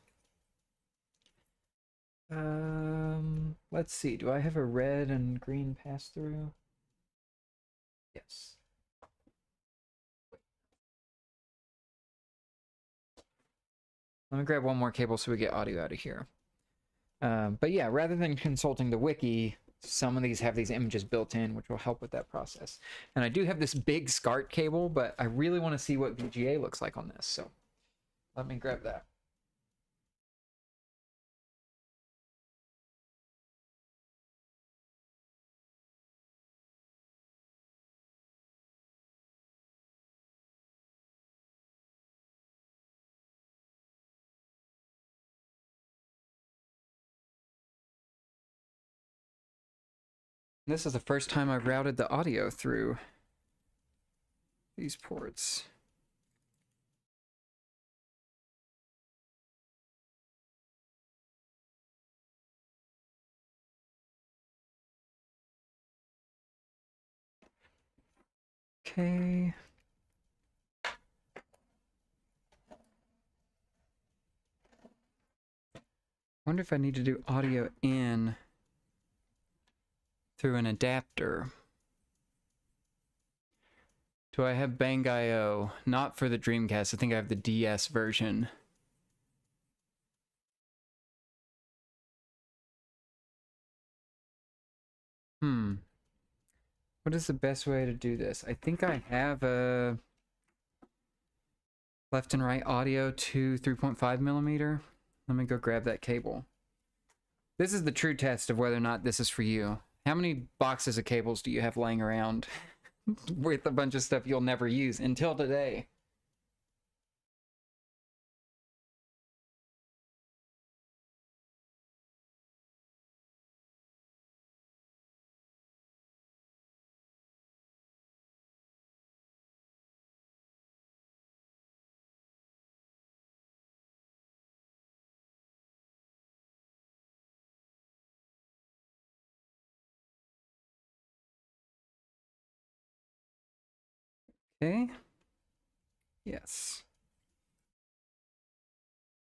Let's see. Do I have a red and green pass-through? Yes. Let me grab one more cable so we get audio out of here. But yeah, rather than consulting the wiki, some of these have these images built in, which will help with that process. And I do have this big SCART cable, but I really want to see what VGA looks like on this. So let me grab that. This is the first time I've routed the audio through these ports. Okay. Wonder if I need to do audio in through an adapter. Do I have Bang.io? Not for the Dreamcast. I think I have the DS version. What is the best way to do this? I think I have a left and right audio to 3.5 millimeter. Let me go grab that cable. This is the true test of whether or not this is for you. How many boxes of cables do you have laying around with a bunch of stuff you'll never use until today? Okay. Yes.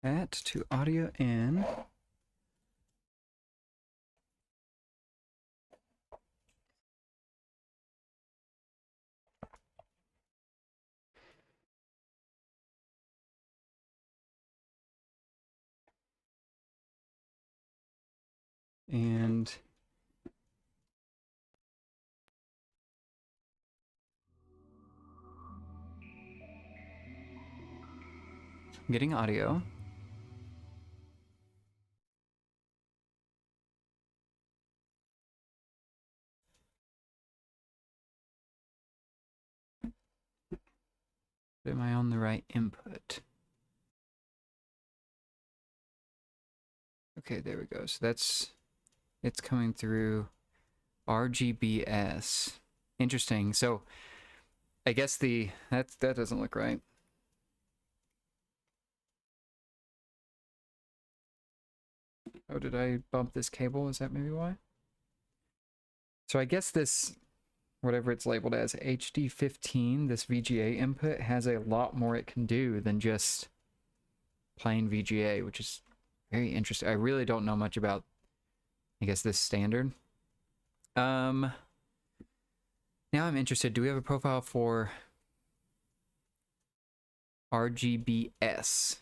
Add to audio in. And I'm getting audio. Am I on the right input? Okay, there we go. So it's coming through RGBS. Interesting. So I guess that doesn't look right. Oh, did I bump this cable? Is that maybe why? So I guess this, whatever it's labeled as, HD15, this VGA input has a lot more it can do than just plain VGA, which is very interesting. I really don't know much about, I guess, this standard. Now I'm interested. Do we have a profile for RGBS?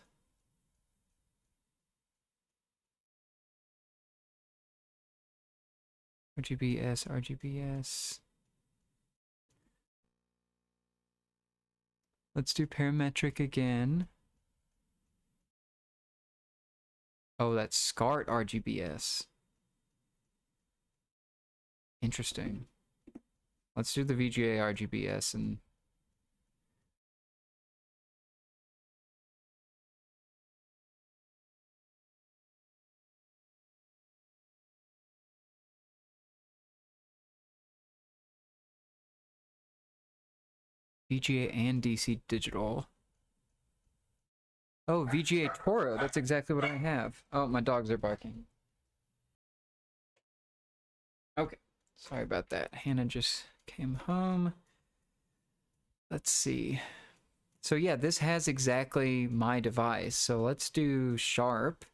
RGBS. Let's do parametric again. Oh, that's SCART RGBS. Interesting. Let's do the VGA RGBS and VGA and DC digital. Oh, VGA Toro. That's exactly what I have. Oh, my dogs are barking. Okay. Sorry about that. Hannah just came home. Let's see. So yeah, this has exactly my device. So let's do Sharp.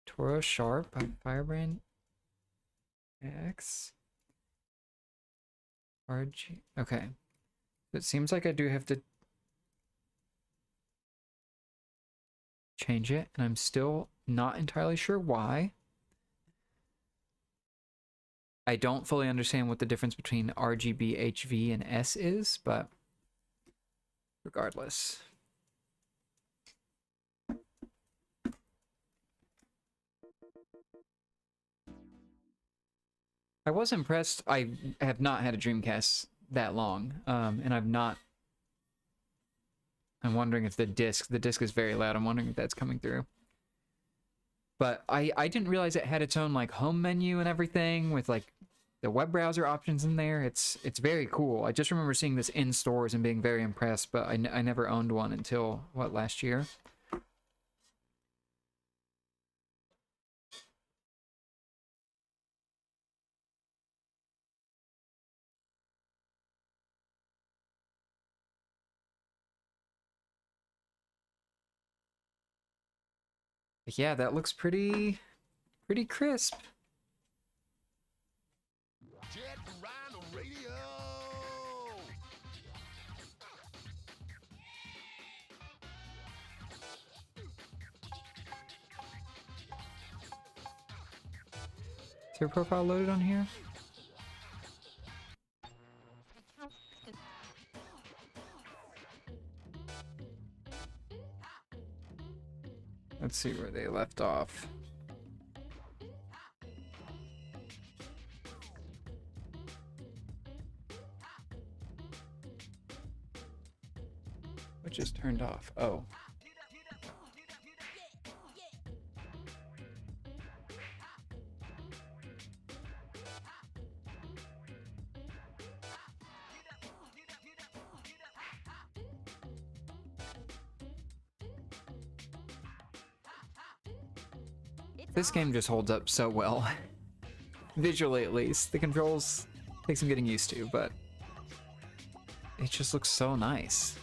Toro Sharp by Firebrand X. RG. Okay. It seems like I do have to change it, and I'm still not entirely sure why. I don't fully understand what the difference between RGB, HV, and S is, but regardless. I was impressed. I have not had a Dreamcast that long, and I'm wondering if the disc is very loud. I'm wondering if that's coming through. But I didn't realize it had its own like home menu and everything with like the web browser options in there. It's very cool. I just remember seeing this in stores and being very impressed, but I never owned one until, what, last year? Yeah, that looks pretty crisp. Jet Rhino Radio. Is your profile loaded on here? Let's see where they left off. What just turned off? Oh. This game just holds up so well. Visually, at least. The controls take some getting used to, but it just looks so nice.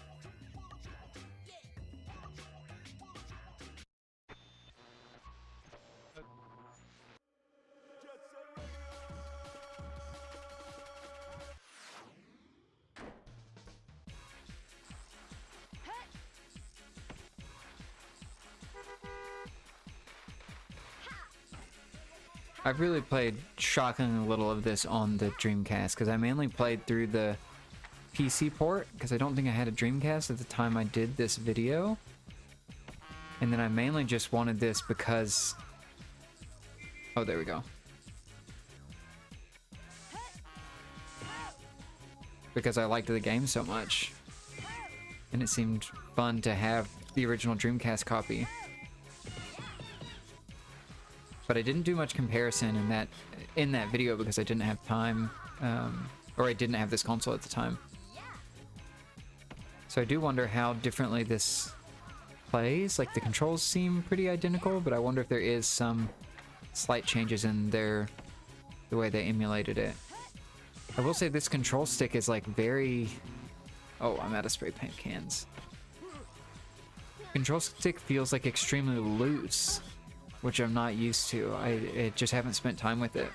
I've really played shockingly little of this on the Dreamcast because I mainly played through the PC port because I don't think I had a Dreamcast at the time I did this video. And then I mainly just wanted this because... Oh, there we go. Because I liked the game so much. And it seemed fun to have the original Dreamcast copy. But I didn't do much comparison in that video because I didn't have time, or I didn't have this console at the time. So I do wonder how differently this plays. Like the controls seem pretty identical, but I wonder if there is some slight changes in the way they emulated it. I will say this control stick is like very... Oh, I'm out of spray paint cans. Control stick feels like extremely loose, which I'm not used to. I just haven't spent time with it.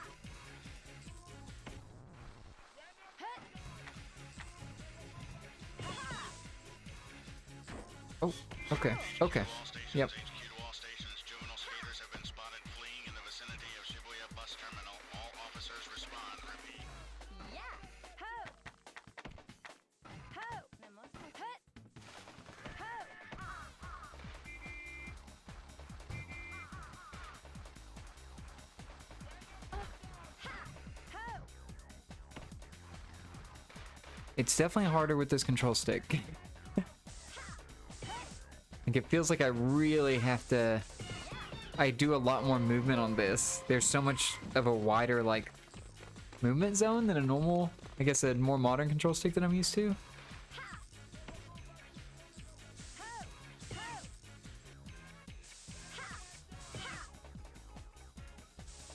Oh, okay, okay. Yep. It's definitely harder with this control stick. Like it feels like I really have to... I do a lot more movement on this. There's so much of a wider, like, movement zone than a normal, I guess a more modern control stick that I'm used to.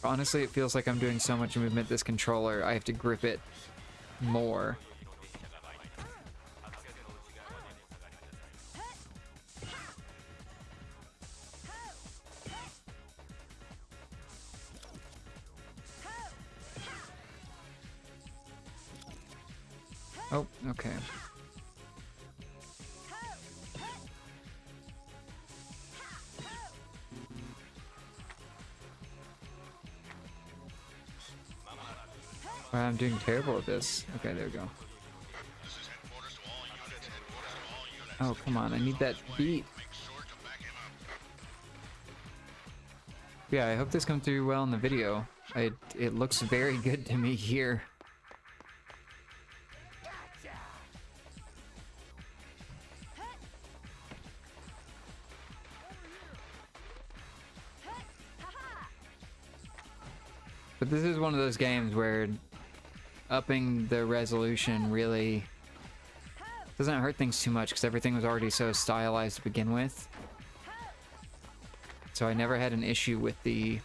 Honestly, it feels like I'm doing so much movement with this controller, I have to grip it more. Oh, okay. Wow, I'm doing terrible at this. Okay, there we go. Oh, come on, I need that beat. Yeah, I hope this comes through well in the video. It looks very good to me here. But this is one of those games where upping the resolution really doesn't hurt things too much because everything was already so stylized to begin with. So I never had an issue with the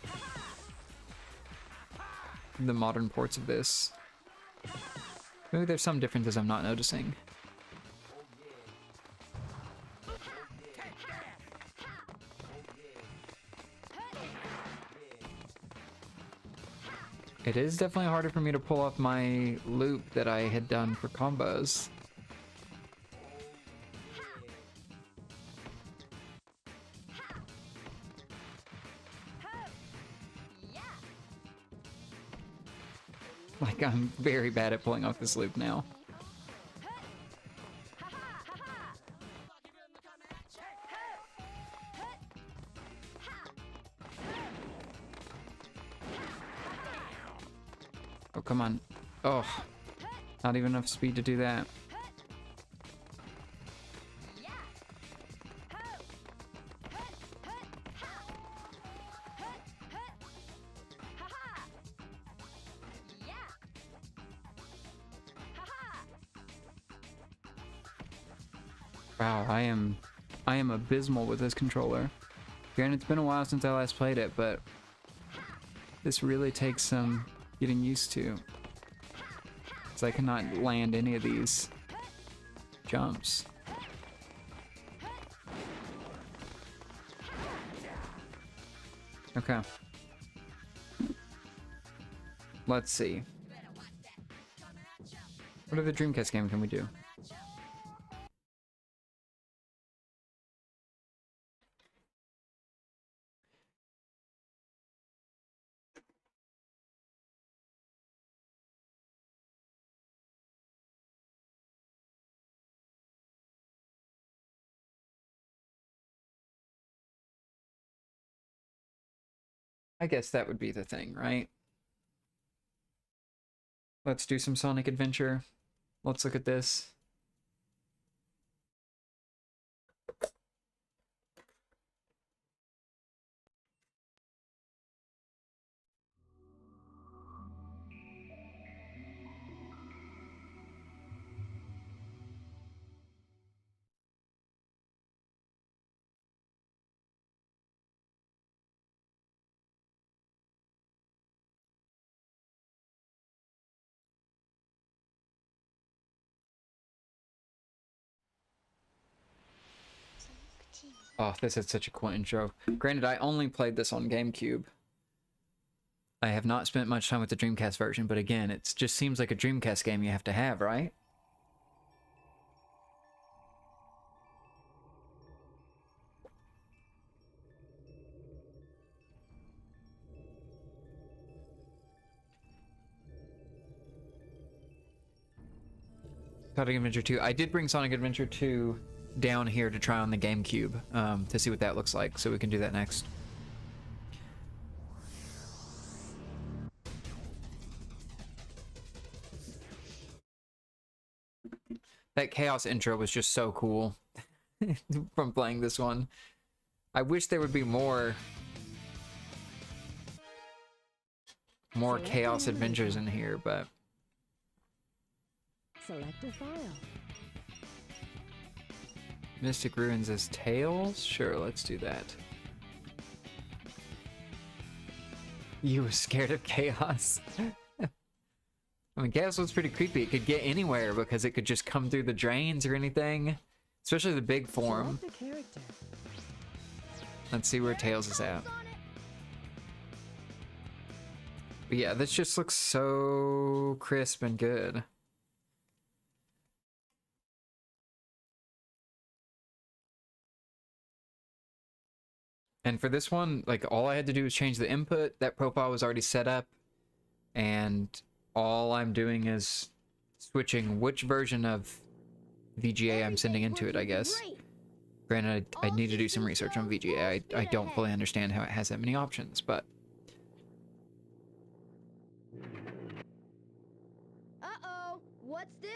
modern ports of this. Maybe there's some differences I'm not noticing. It is definitely harder for me to pull off my loop that I had done for combos. Like, I'm very bad at pulling off this loop now. Oh, come on. Oh, not even enough speed to do that. Wow, I am abysmal with this controller. Granted, it's been a while since I last played it, but this really takes some getting used to. Because I cannot land any of these jumps. Okay. Let's see. What other Dreamcast game can we do? I guess that would be the thing, right? Let's do some Sonic Adventure. Let's look at this. Oh, this is such a cool intro. Granted, I only played this on GameCube. I have not spent much time with the Dreamcast version, but again, it just seems like a Dreamcast game you have to have, right? Sonic Adventure 2. I did bring Sonic Adventure 2 down here to try on the GameCube to see what that looks like, so we can do that next. That Chaos intro was just so cool from playing this one. I wish there would be more more Chaos Adventures in here, but Select a file. Mystic Ruins as Tails? Sure, let's do that. You were scared of Chaos? I mean, Chaos was pretty creepy. It could get anywhere because it could just come through the drains or anything. Especially the big form. Select a character. Let's see where Tails is at. But yeah, this just looks so crisp and good. And for this one, like, all I had to do was change the input. That profile was already set up. And all I'm doing is switching which version of VGA I'm sending into it, I guess. Granted, I need to do some research on VGA. I don't fully understand how it has that many options, but... Uh-oh, what's this?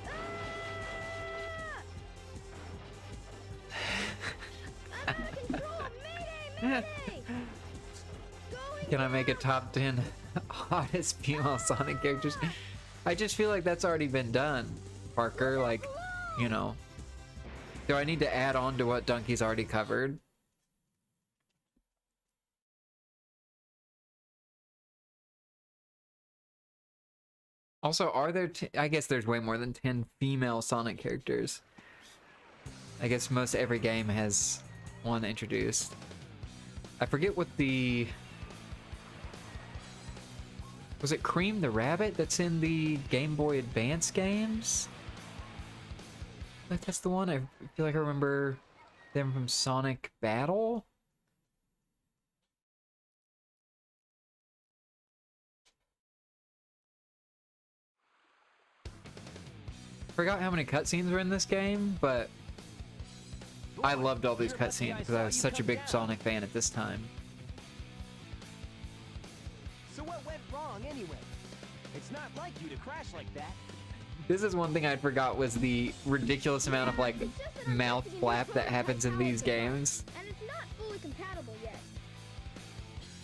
No! I'm out of control! Mayday! Mayday! Can I make a top 10 hottest female Sonic characters? I just feel like that's already been done, Parker. Like, you know. Do I need to add on to what Donkey's already covered? Also, are there... I guess there's way more than 10 female Sonic characters. I guess most every game has one introduced. I forget what the... Was it Cream the Rabbit that's in the Game Boy Advance games? Like, that's the one. I feel like I remember them from Sonic Battle. Forgot how many cutscenes were in this game, but I loved all these cutscenes because I was such a big Sonic fan at this time. So what went wrong anyway? It's not like you to crash like that. This is one thing I forgot was the ridiculous amount of like mouth flap that happens in these games. And it's not fully compatible yet.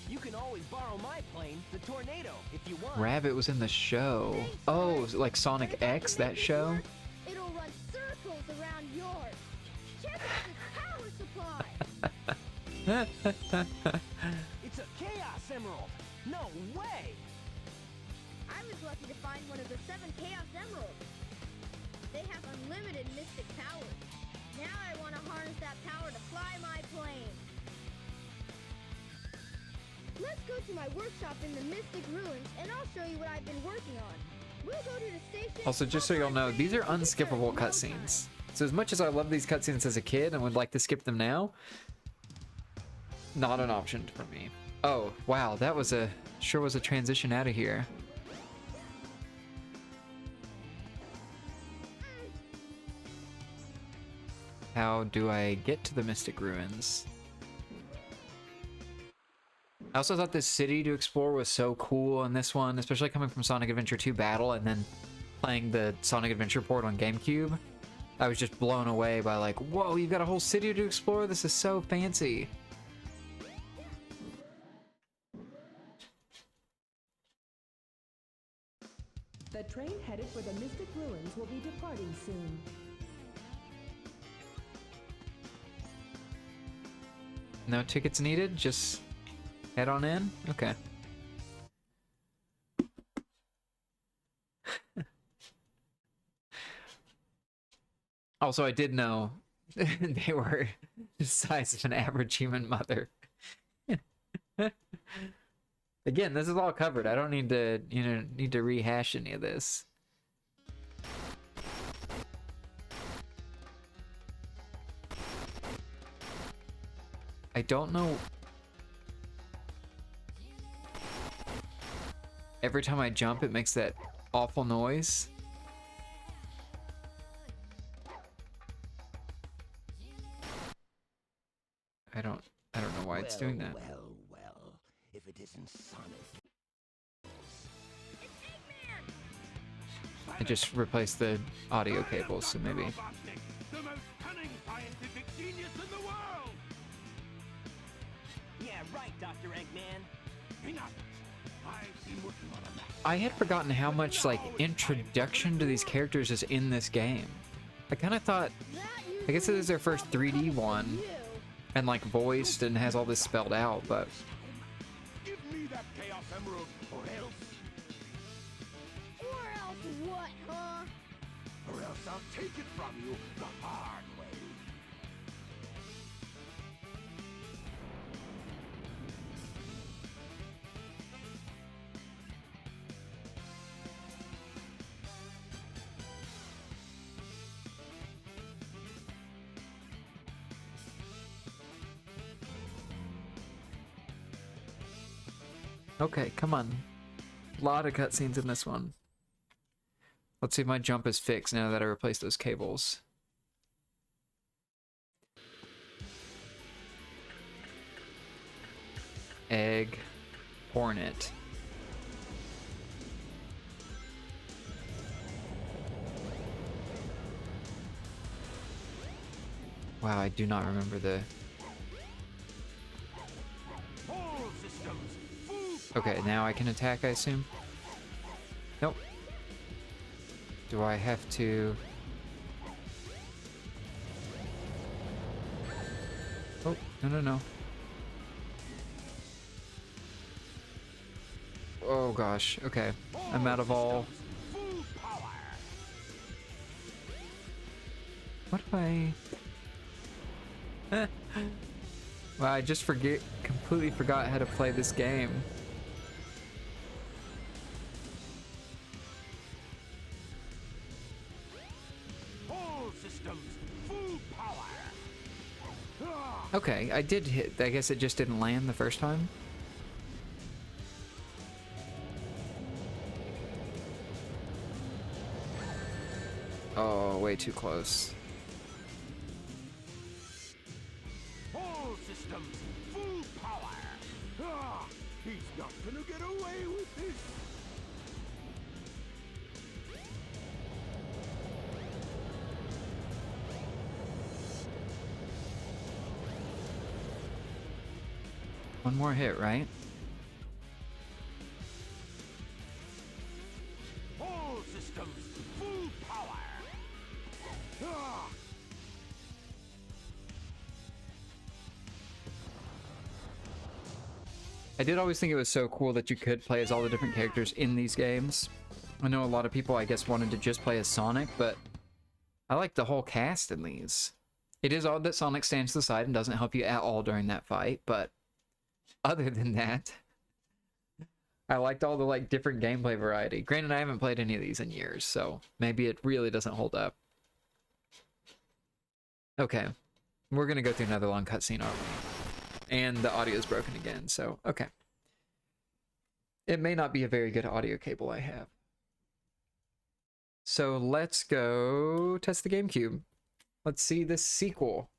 You can always borrow my plane, the Tornado, if you want. Rabbit was in the show. Oh, like Sonic X, that show? It'll run circles around yours. Check out this power supply. It's a Chaos Emerald. No way. I was lucky to find one of the 7 Chaos Emeralds. They have unlimited mystic powers. Now I want to harness that power to fly my plane. Let's go to my workshop in the Mystic Ruins, and I'll show you what I've been working on. We'll go to the station... Also, just so y'all know, these are unskippable cutscenes. So as much as I love these cutscenes as a kid and would like to skip them now, not an option for me. Oh, wow, that was a... Sure was a transition out of here. How do I get to the Mystic Ruins? I also thought this city to explore was so cool in this one, especially coming from Sonic Adventure 2 Battle and then playing the Sonic Adventure port on GameCube. I was just blown away by like, whoa, you've got a whole city to explore? This is so fancy. The train headed for the Mystic Ruins will be departing soon. No tickets needed, just head on in? Okay. Also, I did know they were the size of an average human mother. Again, this is all covered. I don't need to, need to rehash any of this. I don't know. Every time I jump, it makes that awful noise. I don't know why it's doing that. Well, if it isn't Sonic. It's Eggman! I just replaced the audio cables, so maybe. The most cunning scientific genius in the world! Yeah, right, Dr. Eggman. Enough! I've been working on a map. I had forgotten how much, like, introduction to these characters is in this game. I kind of thought, I guess it is their first 3D one, and, like, voiced and has all this spelled out, but... Give me that Chaos Emerald, or else... Or else what, huh? Or else I'll take it from you the hard way. Okay, come on. A lot of cutscenes in this one. Let's see if my jump is fixed now that I replaced those cables. Egg. Hornet. Wow, I do not remember the... All systems, full Okay, now I can attack, I assume? Nope. Do I have to... Oh, no. Oh gosh, okay. I'm out of all... full power. What if I... Well, I just completely forgot how to play this game. All systems, full power. Ah, Okay, I did hit... I guess it just didn't land the first time. Oh, way too close. all systems, full power. Ah, he's not gonna get away with this. One more hit, right? All systems, full power. Ah, I did always think it was so cool that you could play as all the different characters in these games. I know a lot of people, I guess, wanted to just play as Sonic, but I like the whole cast in these. It is odd that Sonic stands to the side and doesn't help you at all during that fight, but other than that, I liked all the, like, different gameplay variety. Granted, I haven't played any of these in years, so maybe it really doesn't hold up. Okay, we're gonna go through another long cutscene, aren't we? And the audio is broken again, so okay. It may not be a very good audio cable I have. So let's go test the GameCube. Let's see this sequel.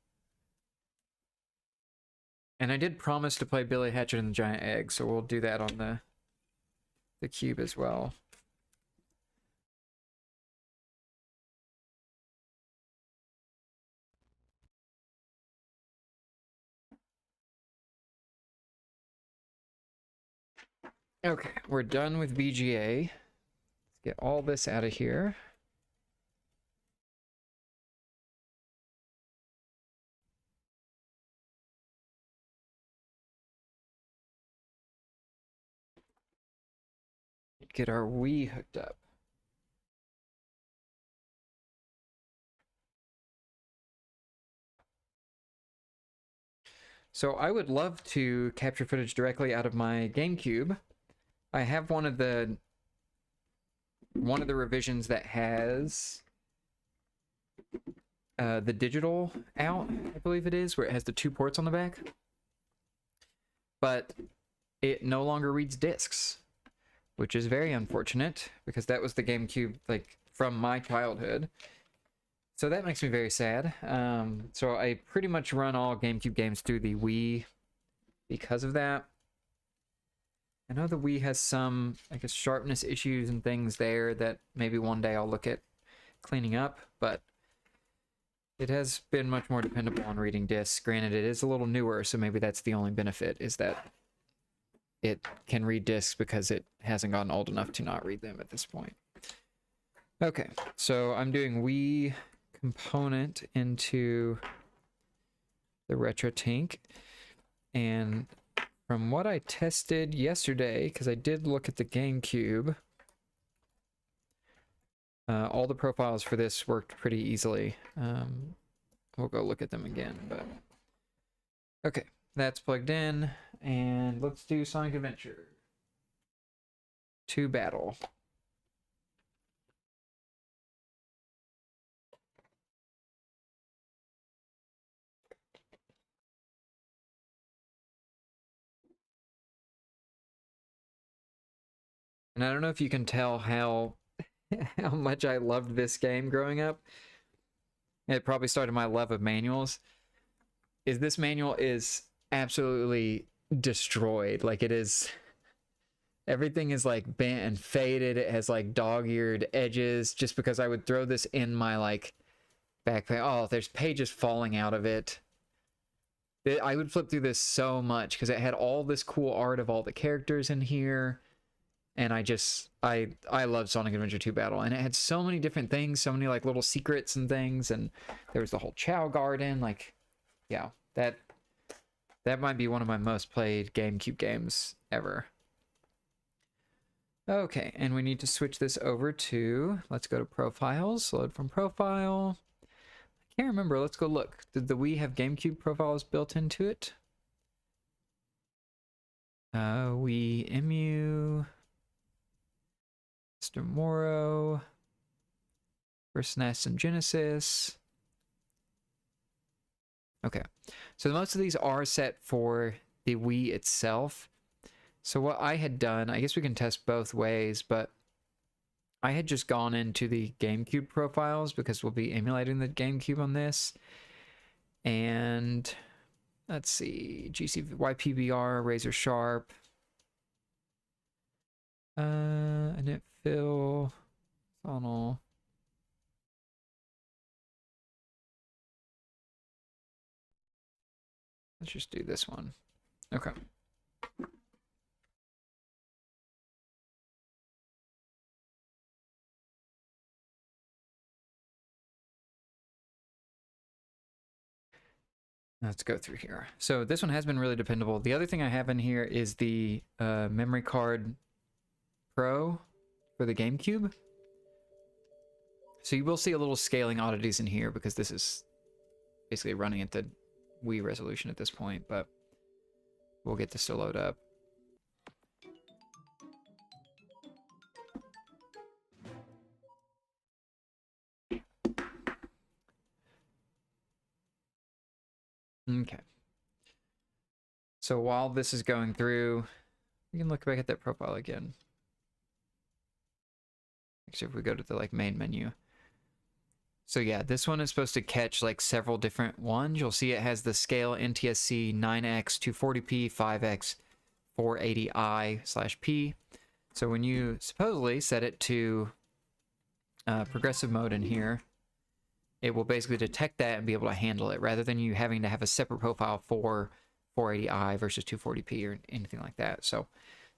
And I did promise to play Billy Hatchet and the Giant Egg, so we'll do that on the cube as well. Okay, we're done with VGA. Let's get all this out of here. Get our Wii hooked up. So I would love to capture footage directly out of my GameCube. I have one of the revisions that has the digital out, I believe it is, where it has the 2 ports on the back. But it no longer reads discs, which is very unfortunate because that was the GameCube, like, from my childhood. So that makes me very sad. So I pretty much run all GameCube games through the Wii because of that. I know the Wii has some, I guess, sharpness issues and things there that maybe one day I'll look at cleaning up, but it has been much more dependable on reading discs. Granted, it is a little newer, so maybe that's the only benefit, is that it can read discs because it hasn't gotten old enough to not read them at this point. Okay, so I'm doing Wii component into the RetroTINK, and from what I tested yesterday, because I did look at the GameCube, all the profiles for this worked pretty easily. We'll go look at them again, but okay, that's plugged in, and let's do Sonic Adventure 2 Battle. And I don't know if you can tell how how much I loved this game growing up. It probably started my love of manuals. Is this manual is absolutely destroyed. Like, it is, everything is like bent and faded. It has like dog-eared edges, just because I would throw this in my like backpack. Oh, there's pages falling out of it. I would flip through this so much because it had all this cool art of all the characters in here. And I love Sonic Adventure 2 Battle, and it had so many different things, so many like little secrets and things, and there was the whole Chow Garden. Like, yeah, that might be one of my most played GameCube games ever. Okay, and we need to switch this over to, let's go to profiles, load from profile. I can't remember, let's go look. Did the Wii have GameCube profiles built into it? Wii Emu. Mr. Morrow, for SNES and Genesis. Okay, so most of these are set for the Wii itself. So what I had done, I guess we can test both ways, but I had just gone into the GameCube profiles because we'll be emulating the GameCube on this. And let's see, YPBR, Razor Sharp, init fill, funnel. Let's just do this one. Okay. Let's go through here. So this one has been really dependable. The other thing I have in here is the memory card Pro for the GameCube. So you will see a little scaling oddities in here because this is basically running at the Wii resolution at this point, but we'll get this to load up. Okay. So while this is going through, we can look back at that profile again. Actually, if we go to the like main menu. So yeah, this one is supposed to catch like several different ones. You'll see it has the scale NTSC 9x 240p 5x 480i/p. So when you supposedly set it to progressive mode in here, it will basically detect that and be able to handle it, rather than you having to have a separate profile for 480i versus 240p or anything like that. So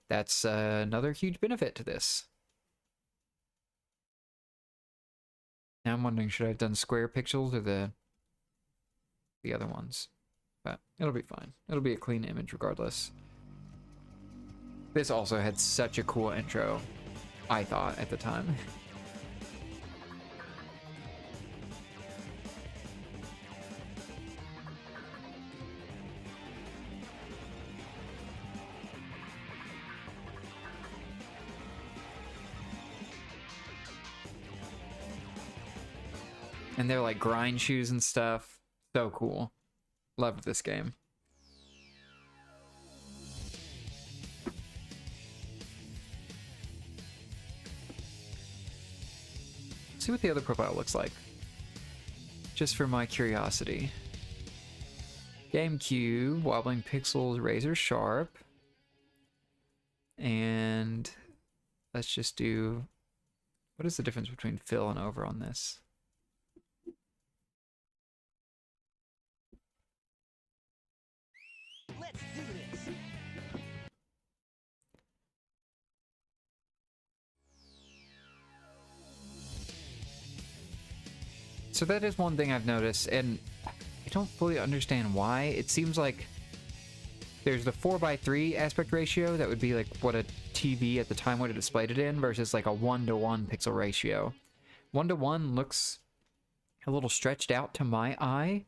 that's another huge benefit to this. Now I'm wondering, should I have done square pixels or the other ones? But it'll be fine. It'll be a clean image regardless. This also had such a cool intro, I thought, at the time. And they're like grind shoes and stuff. So cool. Loved this game. Let's see what the other profile looks like. Just for my curiosity. GameCube, wobbling pixels, razor sharp. And let's just do, what is the difference between fill and over on this? Let's do this. So that is one thing I've noticed, and I don't fully understand why. It seems like there's the 4:3 aspect ratio that would be like what a TV at the time would have displayed it in versus like a 1:1 pixel ratio. 1:1 looks a little stretched out to my eye,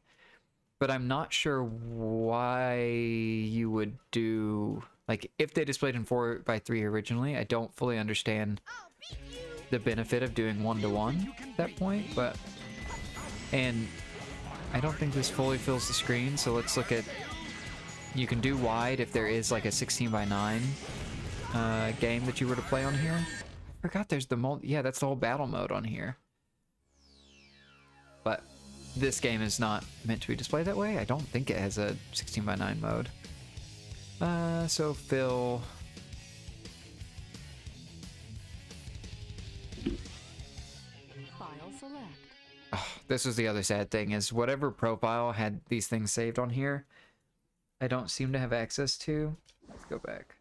but I'm not sure why you would do, like, if they displayed in 4:3 originally. I don't fully understand the benefit of doing 1:1 at that point, but, and I don't think this fully fills the screen, so let's look at, you can do wide if there is like a 16:9 game that you were to play on here. I forgot there's the yeah, that's the whole battle mode on here. But this game is not meant to be displayed that way. I don't think it has a 16:9 mode. So fill. File select. Oh, this was the other sad thing, is whatever profile had these things saved on here, I don't seem to have access to. Let's go back.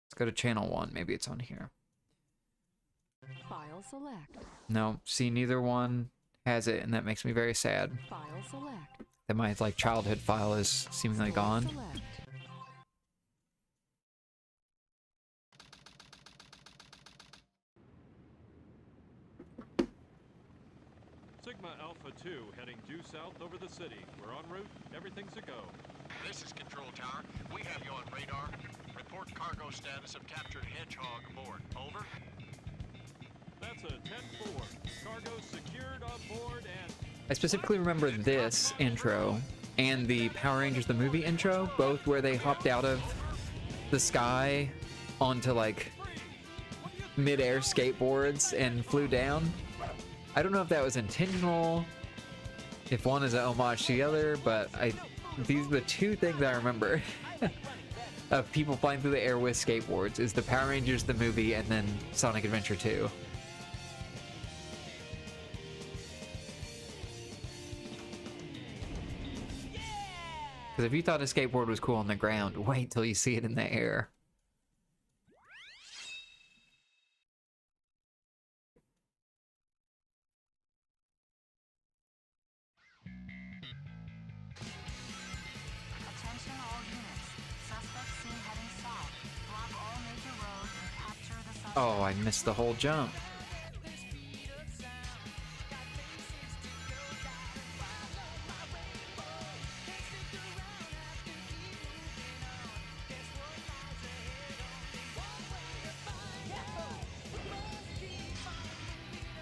Let's go to channel 1. Maybe it's on here. File select. No, see, neither one has it, and that makes me very sad File select. that my like childhood file is seemingly gone. Select. Sigma Alpha 2 heading due south over the city. We're en route. Everything's a go. This is Control Tower. We have you on radar. Report cargo status of captured Hedgehog aboard. Over. That's a 10-4. Cargo secured on board and... I specifically remember this intro and the Power Rangers the movie intro, both where they hopped out of the sky onto like mid-air skateboards and flew down. I don't know if that was intentional, if one is an homage to the other, but these are the two things I remember of people flying through the air with skateboards, is the Power Rangers the movie and then Sonic Adventure 2. Because if you thought a skateboard was cool on the ground, wait till you see it in the air. Attention all units. Suspect seen heading south. Block all major roads and capture the suspect. Oh, I missed the whole jump.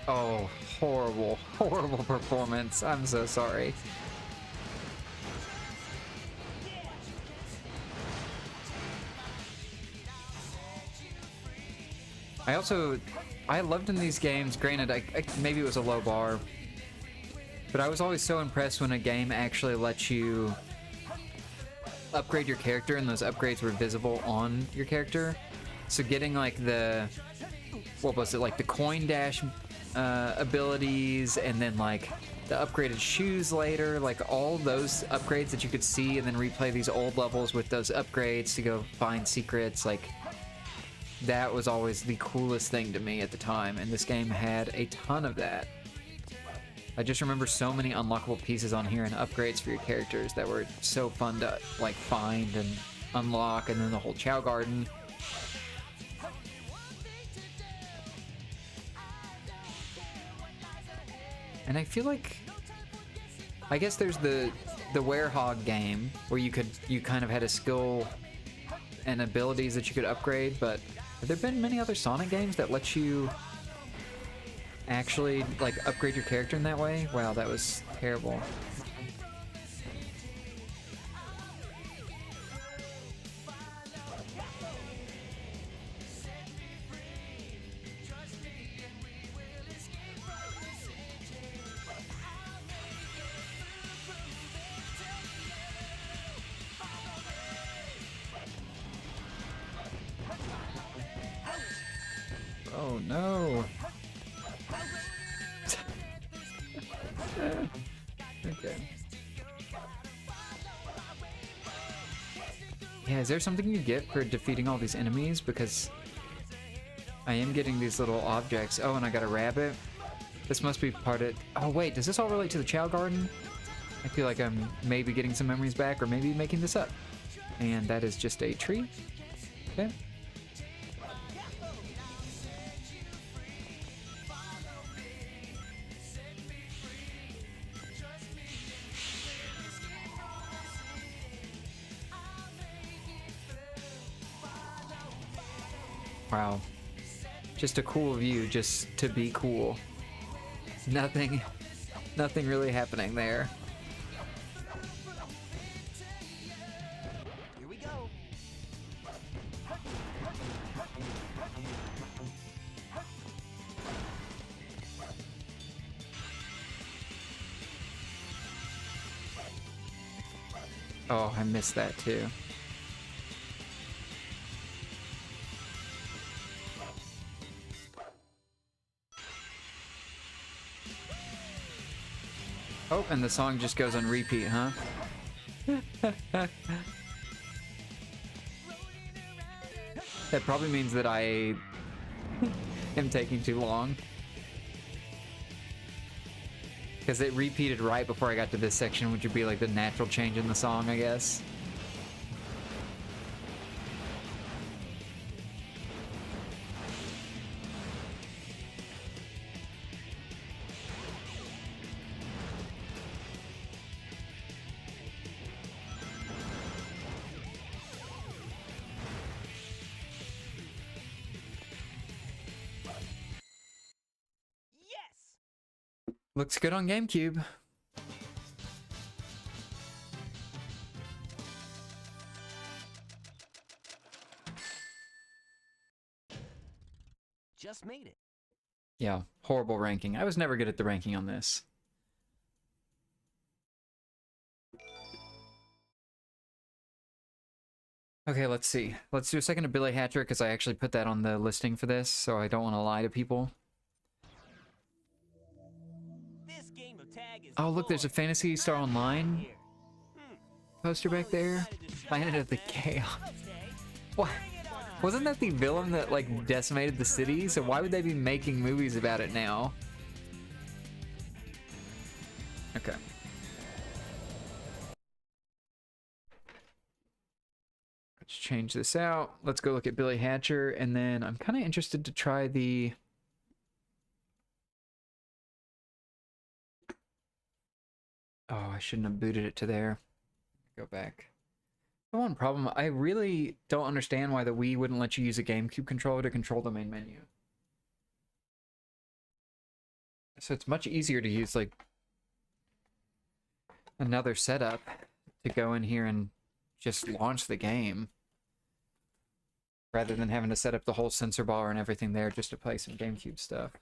Oh, horrible, horrible performance. I'm so sorry. I loved in these games, granted, maybe it was a low bar, but I was always so impressed when a game actually lets you upgrade your character and those upgrades were visible on your character. So getting like the, what was it, like the coin dash abilities, and then like the upgraded shoes later, like all those upgrades that you could see and then replay these old levels with those upgrades to go find secrets, like that was always the coolest thing to me at the time, and this game had a ton of that. I just remember so many unlockable pieces on here and upgrades for your characters that were so fun to like find and unlock, and then the whole Chow Garden. And I feel like, I guess there's the Werehog game where you kind of had a skill and abilities that you could upgrade, but have there been many other Sonic games that let you actually like upgrade your character in that way? Wow, that was terrible. Oh no. Okay. Yeah, is there something you get for defeating all these enemies? Because I am getting these little objects. Oh, and I got a rabbit. This must be part of... Oh, wait, does this all relate to the Chow Garden? I feel like I'm maybe getting some memories back or maybe making this up. And that is just a tree. Okay. Wow. Just a cool view, just to be cool. Nothing really happening there. Here we go. Oh, I missed that too. Oh, and the song just goes on repeat, huh? That probably means that I am taking too long. Because it repeated right before I got to this section, which would be like the natural change in the song, I guess. Looks good on GameCube. Just made it. Yeah, horrible ranking. I was never good at the ranking on this. Okay, let's see. Let's do a second of Billy Hatcher, because I actually put that on the listing for this, so I don't want to lie to people. This game of tag is Oh, look, there's a Fantasy Star Online poster back there. Planet of the Chaos. What? Wasn't that the villain that, like, decimated the city? So why would they be making movies about it now? Okay. Let's change this out. Let's go look at Billy Hatcher, and then I'm kind of interested to try the... Oh, I shouldn't have booted it to there. Go back. The one problem, I really don't understand why the Wii wouldn't let you use a GameCube controller to control the main menu. So it's much easier to use, like, another setup to go in here and just launch the game, rather than having to set up the whole sensor bar and everything there just to play some GameCube stuff.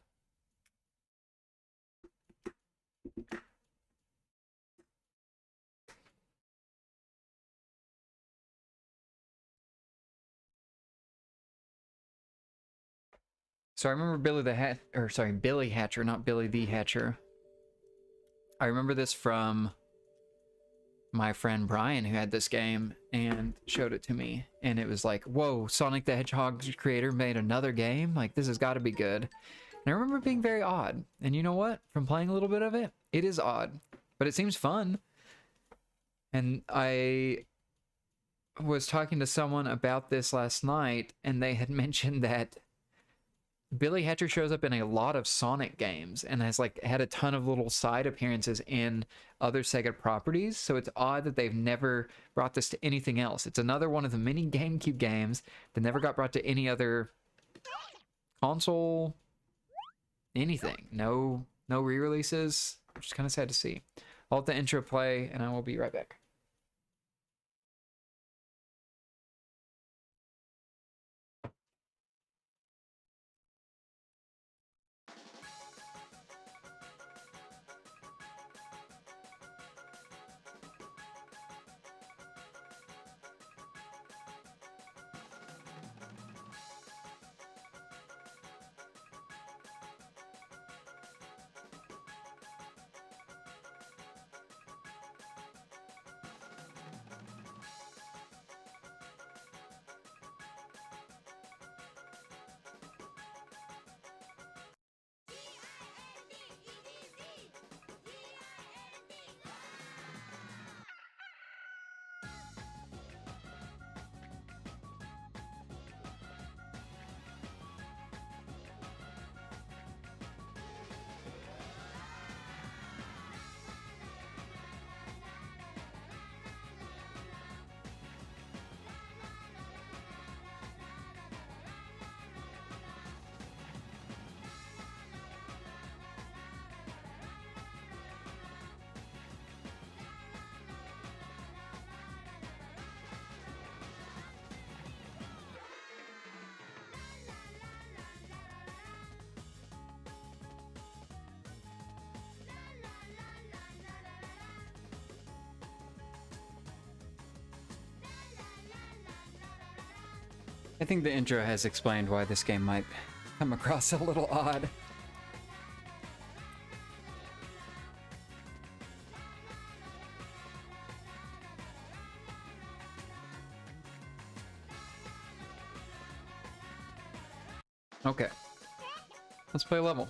So I remember Billy Hatcher, not Billy the Hatcher. I remember this from my friend Brian, who had this game and showed it to me, and it was like, whoa, Sonic the Hedgehog's creator made another game? Like, this has got to be good. And I remember it being very odd. And you know what? From playing a little bit of it, it is odd, but it seems fun. And I was talking to someone about this last night, and they had mentioned that Billy Hatcher shows up in a lot of Sonic games and has, like, had a ton of little side appearances in other Sega properties. So it's odd that they've never brought this to anything else. It's another one of the many GameCube games that never got brought to any other console, anything. No re-releases, which is kind of sad to see. I'll let the intro play and I will be right back. I think the intro has explained why this game might come across a little odd. Okay. Let's play a level.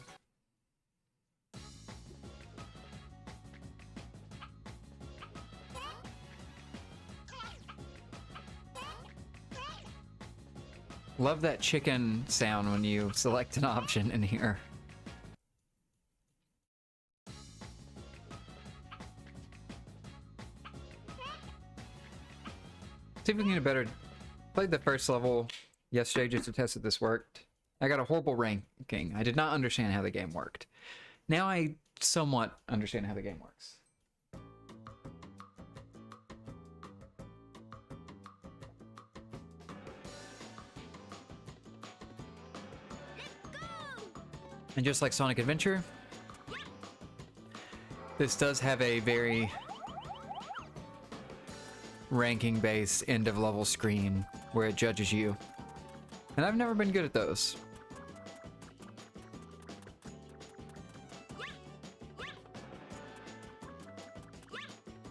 Love that chicken sound when you select an option in here. See if we can get a better... Played the first level yesterday just to test if this worked. I got a horrible ranking. I did not understand how the game worked. Now I somewhat understand how the game works. And just like Sonic Adventure, this does have a very ranking-based end-of-level screen where it judges you. And I've never been good at those.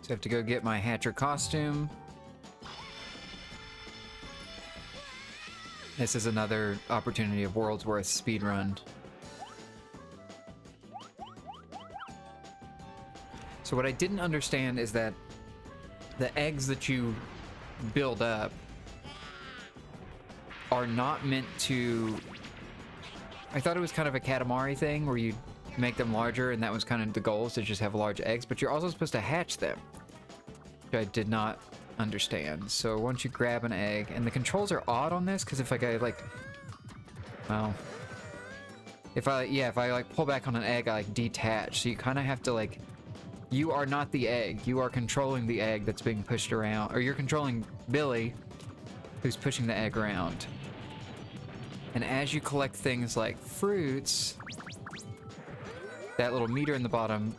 So I have to go get my Hatcher costume. This is another opportunity of World's Worth speedrun. So what I didn't understand is that the eggs that you build up are not meant to... I thought it was kind of a Katamari thing where you make them larger and that was kind of the goal, is to just have large eggs, but you're also supposed to hatch them, which I did not understand. So once you grab an egg, and the controls are odd on this, because if I like pull back on an egg, I like detach, so you kind of have to like... You are not the egg. You are controlling the egg that's being pushed around. Or you're controlling Billy, who's pushing the egg around. And as you collect things like fruits, that little meter in the bottom,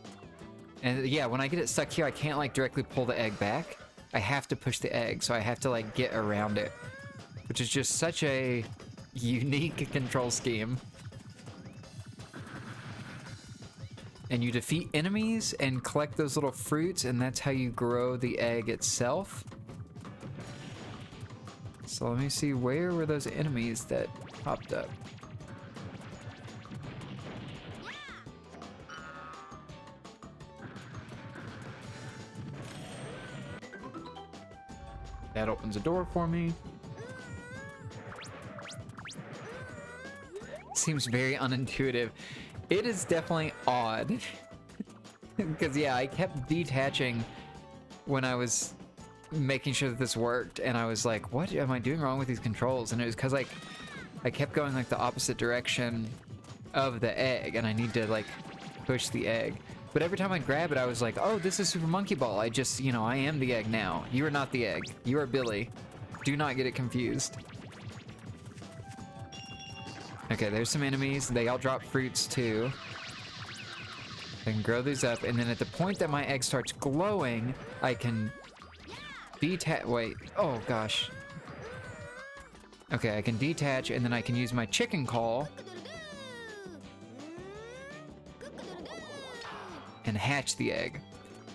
and yeah, when I get it stuck here, I can't like directly pull the egg back. I have to push the egg, so I have to like get around it, which is just such a unique control scheme. And you defeat enemies and collect those little fruits, and that's how you grow the egg itself. So let me see, where were those enemies that popped up? That opens a door for me. Seems very unintuitive. It is definitely odd. Because, yeah, I kept detaching when I was making sure that this worked, and I was like, what am I doing wrong with these controls? And it was because, like, I kept going, like, the opposite direction of the egg, and I need to, like, push the egg. But every time I grab it, I was like, oh, this is Super Monkey Ball. I just, you know, I am the egg now. You are not the egg. You are Billy. Do not get it confused. Okay, there's some enemies. They all drop fruits too. I can grow these up, and then at the point that my egg starts glowing, I can detach. Wait, oh gosh. Okay, I can detach, and then I can use my chicken call and hatch the egg.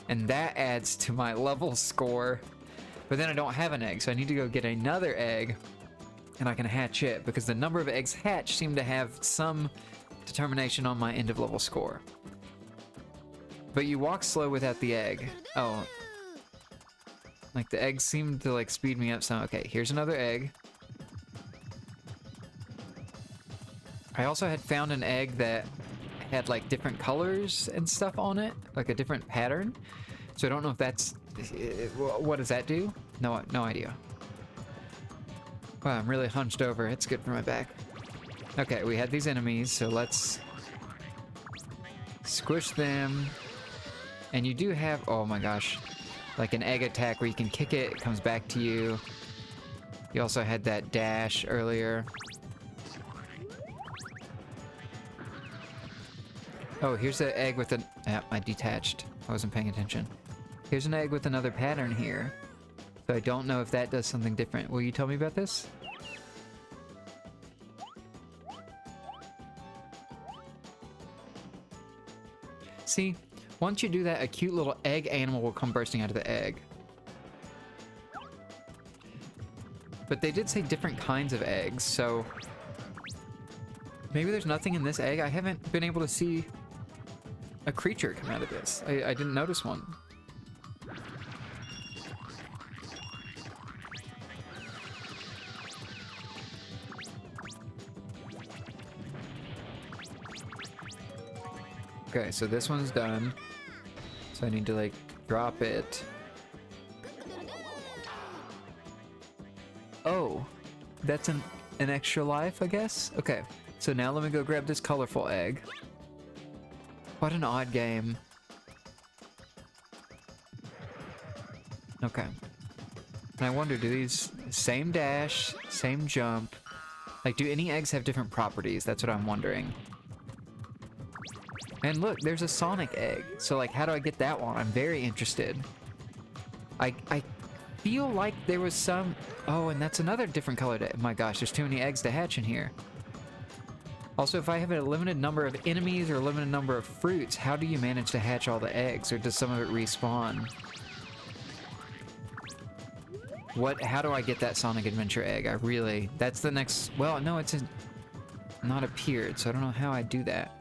And that adds to my level score. But then I don't have an egg, so I need to go get another egg, and I can hatch it, because the number of eggs hatched seem to have some determination on my end of level score. But you walk slow without the egg. Oh. Like the eggs seem to like speed me up some. Okay, here's another egg. I also had found an egg that had like different colors and stuff on it, like a different pattern. So I don't know if that's... What does that do? No idea. Wow, I'm really hunched over. It's good for my back. Okay, we had these enemies, so let's squish them. And you do have, oh my gosh, like an egg attack where you can kick it, it comes back to you. You also had that dash earlier. Oh, here's the egg with an... I detached. I wasn't paying attention. Here's an egg with another pattern here. So I don't know if that does something different. Will you tell me about this? See, once you do that, a cute little egg animal will come bursting out of the egg. But they did say different kinds of eggs, so maybe there's nothing in this egg. I haven't been able to see a creature come out of this. I didn't notice one. Okay, so this one's done. So I need to like drop it. Oh, that's an extra life, I guess? Okay, so now let me go grab this colorful egg. What an odd game. Okay. And I wonder, do these same dash, same jump? Like, do any eggs have different properties? That's what I'm wondering. And look, there's a Sonic egg. So like, how do I get that one? I'm very interested. I feel like there was some... Oh, and that's another different colored egg. My gosh, there's too many eggs to hatch in here. Also, if I have a limited number of enemies or a limited number of fruits, how do you manage to hatch all the eggs? Or does some of it respawn? How do I get that Sonic Adventure egg? That's the next... Well, no, it's not appeared, so I don't know how I do that.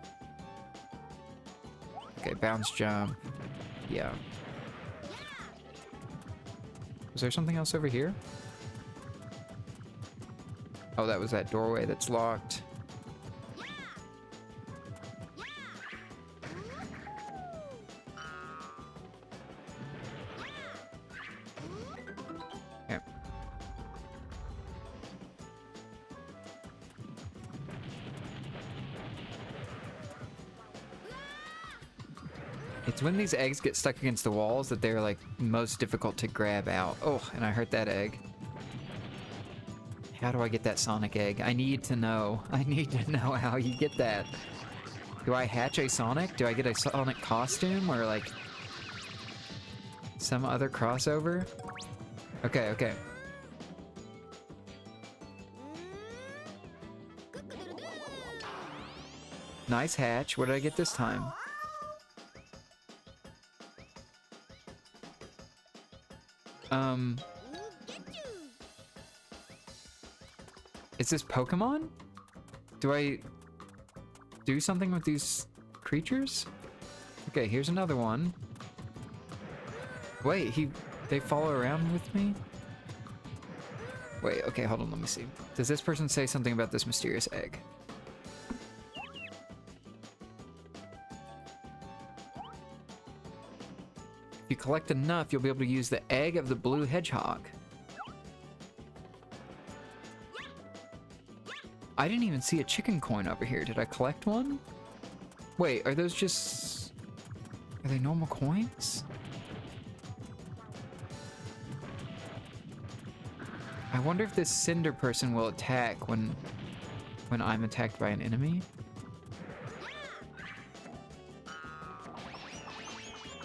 Okay, bounce jump. Yeah. Was there something else over here? Oh, that was that doorway that's locked. Okay. It's when these eggs get stuck against the walls that they're like most difficult to grab out. Oh, and I hurt that egg. How do I get that Sonic egg? I need to know. I need to know how you get that. Do I hatch a Sonic? Do I get a Sonic costume or like some other crossover? Okay, okay. Nice hatch. What did I get this time? Is this Pokemon? Do I do something with these creatures? Okay, here's another one. Wait, they follow around with me? Wait, okay, hold on, let me see. Does this person say something about this mysterious egg? If you collect enough, you'll be able to use the egg of the blue hedgehog. I didn't even see a chicken coin over here. Did I collect one? Wait, are those just... Are they normal coins? I wonder if this cinder person will attack when I'm attacked by an enemy.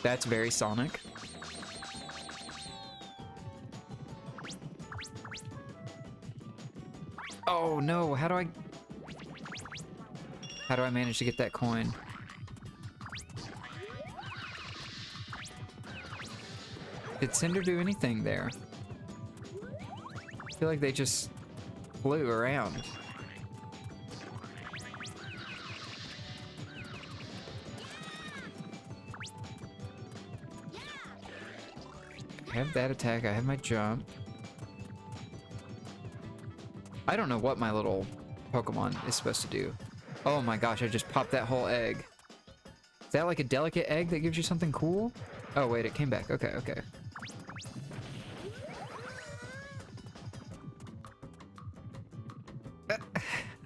That's very Sonic. Oh no, how do I manage to get that coin? Did Cinder do anything there? I feel like they just flew around. I have that attack, I have my jump. I don't know what my little Pokemon is supposed to do. Oh my gosh, I just popped that whole egg. Is that like a delicate egg that gives you something cool? Oh wait, it came back. Okay, okay.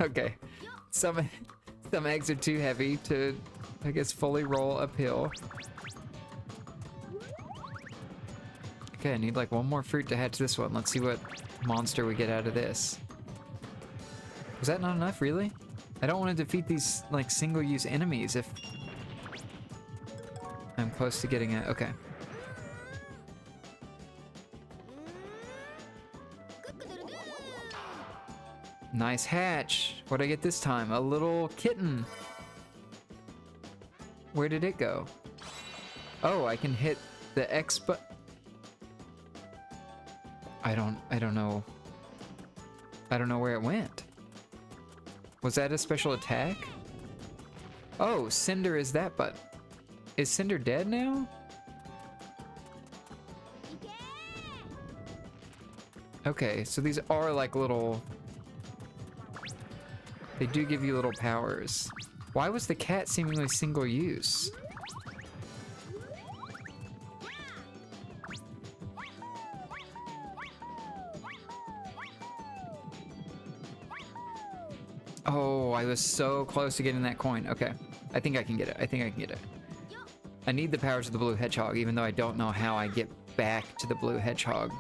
Okay. Some eggs are too heavy to, I guess, fully roll uphill. Okay, I need like one more fruit to hatch this one. Let's see what monster we get out of this. Was that not enough, really? I don't want to defeat these like single-use enemies if I'm close to getting it. Okay. Nice hatch. What'd I get this time? A little kitten. Where did it go? Oh, I can hit the X button. I don't know. I don't know where it went. Was that a special attack? Oh, Cinder is that button. Is Cinder dead now? Okay, so these are like little... They do give you little powers. Why was the cat seemingly single use? Oh, I was so close to getting that coin. Okay, I think I can get it. I think I can get it. I need the powers of the blue hedgehog, even though I don't know how I get back to the blue hedgehog.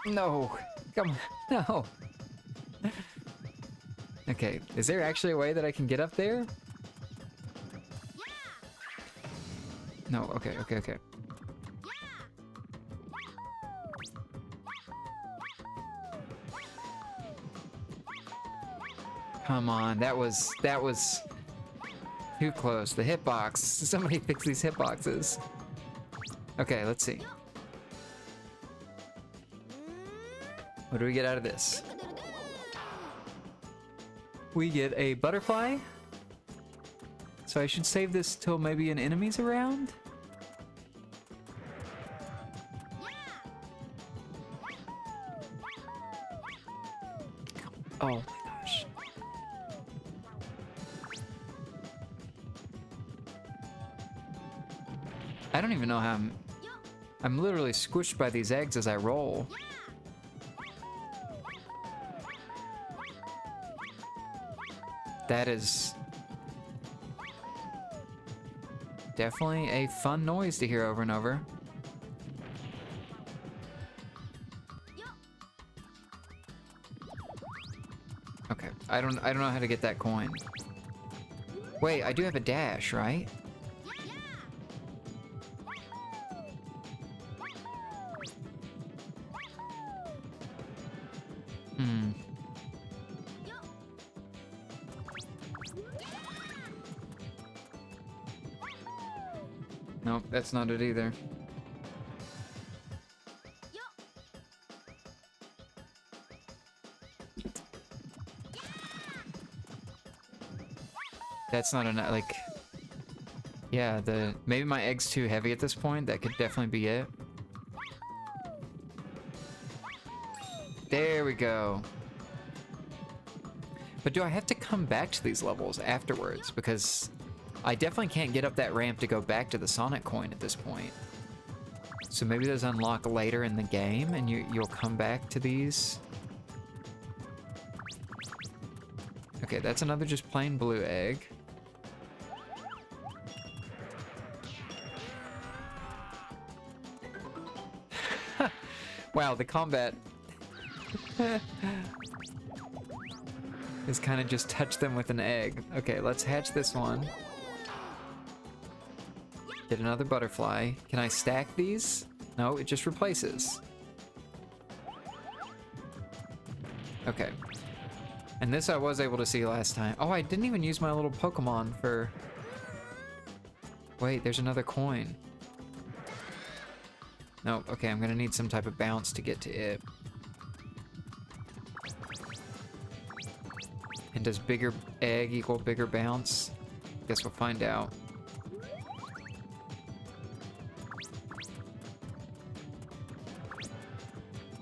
No, come on, no. Okay, is there actually a way that I can get up there? No, okay. Come on, that was too close. The hitbox. Somebody fix these hitboxes. Okay, let's see. What do we get out of this? We get a butterfly. So I should save this till maybe an enemy's around? Oh my gosh. I don't even know how I'm literally squished by these eggs as I roll. That is definitely a fun noise to hear over and over. Okay, I don't know how to get that coin. Wait, I do have a dash, right? Nope, that's not it either. That's not enough, like... Yeah, maybe my egg's too heavy at this point. That could definitely be it. There we go. But do I have to come back to these levels afterwards? Because I definitely can't get up that ramp to go back to the Sonic coin at this point. So maybe those unlock later in the game and you'll come back to these. Okay, that's another just plain blue egg. Wow, the combat is kind of just touch them with an egg. Okay, let's hatch this one. Get another butterfly. Can I stack these? No, it just replaces. Okay. And this I was able to see last time. Oh, I didn't even use my little Pokemon for... Wait, there's another coin. Nope, okay, I'm gonna need some type of bounce to get to it. And does bigger egg equal bigger bounce? Guess we'll find out.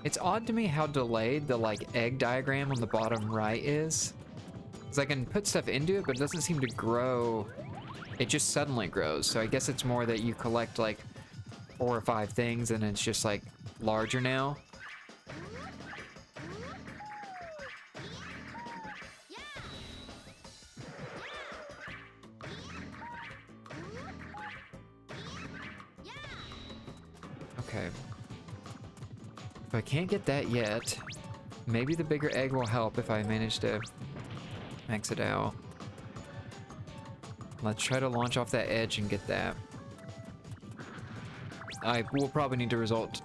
It's odd to me how delayed the like egg diagram on the bottom right is. Because I can put stuff into it, but it doesn't seem to grow. It just suddenly grows. So I guess it's more that you collect like 4 or 5 things and it's just like larger now. Okay. If I can't get that yet, maybe the bigger egg will help if I manage to max it out. Let's try to launch off that edge and get that. I will probably need to resort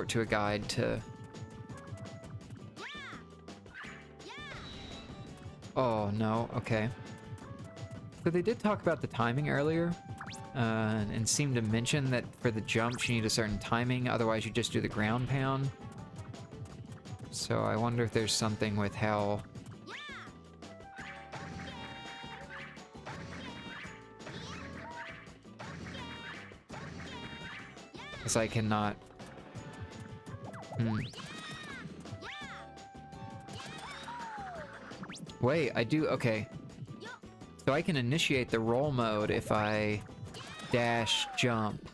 to a guide to... Oh, no. Okay. So they did talk about the timing earlier, and seemed to mention that for the jumps you need a certain timing, otherwise you just do the ground pound. So I wonder if there's something with how... Because I cannot... Wait, I do... Okay. So I can initiate the roll mode if I dash jump.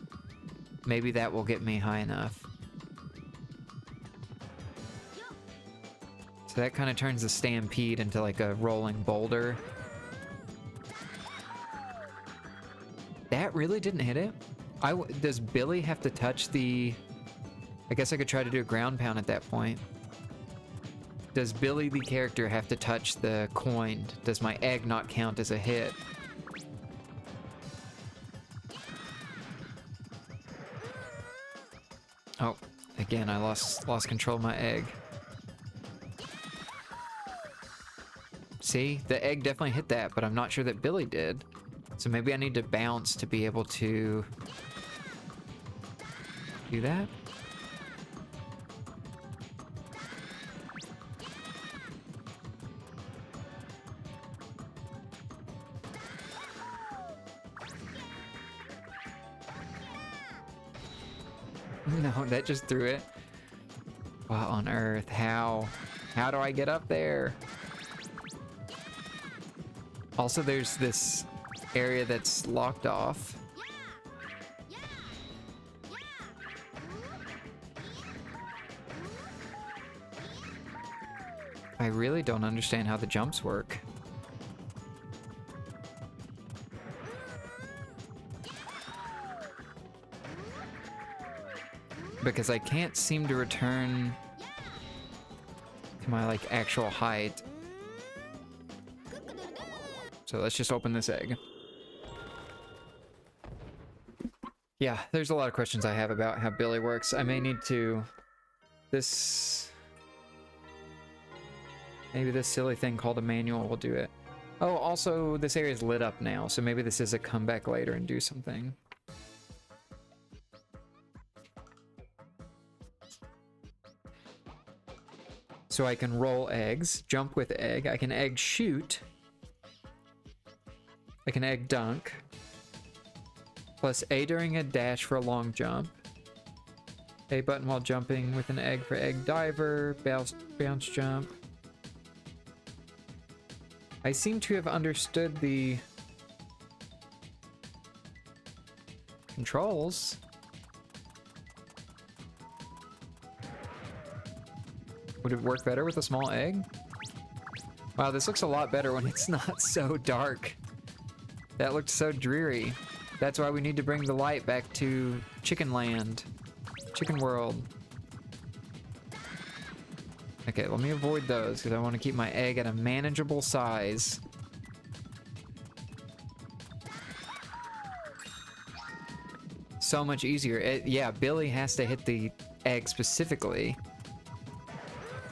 Maybe that will get me high enough. So that kind of turns the stampede into like a rolling boulder. That really didn't hit it? Does Billy have to touch the... I guess I could try to do a ground pound at that point. Does Billy, the character, have to touch the coin? Does my egg not count as a hit? Oh, again, I lost control of my egg. See, the egg definitely hit that, but I'm not sure that Billy did. So maybe I need to bounce to be able to do that. No, that just threw it. What on earth? How do I get up there? Also, there's this area that's locked off. I really don't understand how the jumps work. Because I can't seem to return to my, like, actual height. So let's just open this egg. Yeah, there's a lot of questions I have about how Billy works. I may need to... Maybe this silly thing called a manual will do it. Oh, also, this area is lit up now, so maybe this is a comeback later and do something. So I can roll eggs, jump with egg, I can egg shoot, I can egg dunk, plus A during a dash for a long jump, A button while jumping with an egg for egg diver, bounce jump. I seem to have understood the controls. Would it work better with a small egg? Wow, this looks a lot better when it's not so dark. That looked so dreary. That's why we need to bring the light back to Chicken Land. Chicken World. Okay, let me avoid those because I want to keep my egg at a manageable size. So much easier. Yeah, Billy has to hit the egg specifically.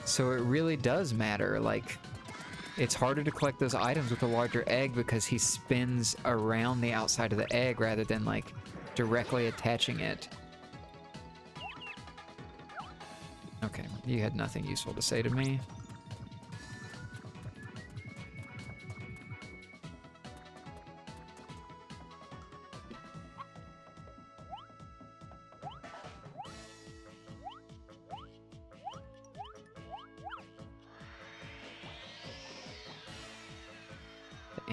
So it really does matter, like, it's harder to collect those items with a larger egg because he spins around the outside of the egg rather than, like, directly attaching it. Okay, you had nothing useful to say to me.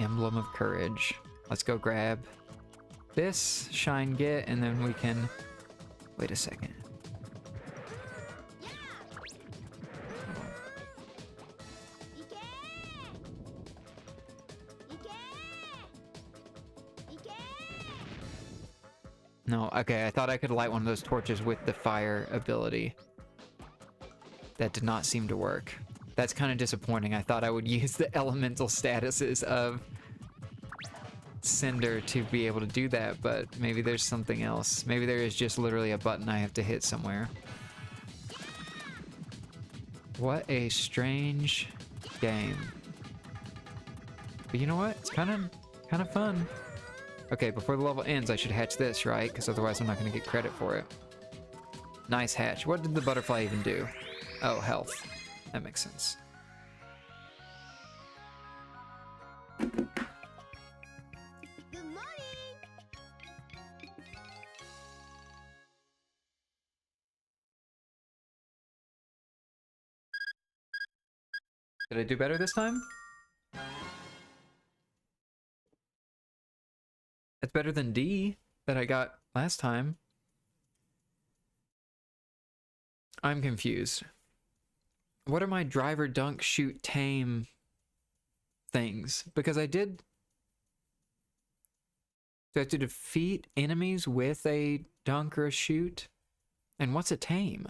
Emblem of Courage. Let's go grab this, shine get, and then we can... Wait a second. No, okay, I thought I could light one of those torches with the fire ability. That did not seem to work. That's kind of disappointing. I thought I would use the elemental statuses of Cinder to be able to do that, but maybe there's something else. Maybe there is just literally a button I have to hit somewhere. What a strange game. But you know what? It's kind of fun. Okay, before the level ends, I should hatch this, right? Because otherwise I'm not going to get credit for it. Nice hatch. What did the butterfly even do? Oh, health. That makes sense. Good morning! Did I do better this time? That's better than D that I got last time. I'm confused. What are my driver, dunk, shoot, tame things? Because I did... Do I have to defeat enemies with a dunk or a shoot? And what's a tame?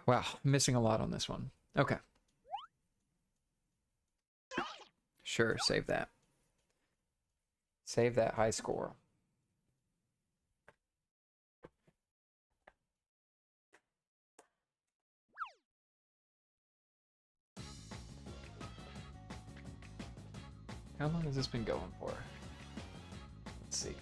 Wow, missing a lot on this one. Okay. Sure, save that. Save that high score. How long has this been going for? Let's see.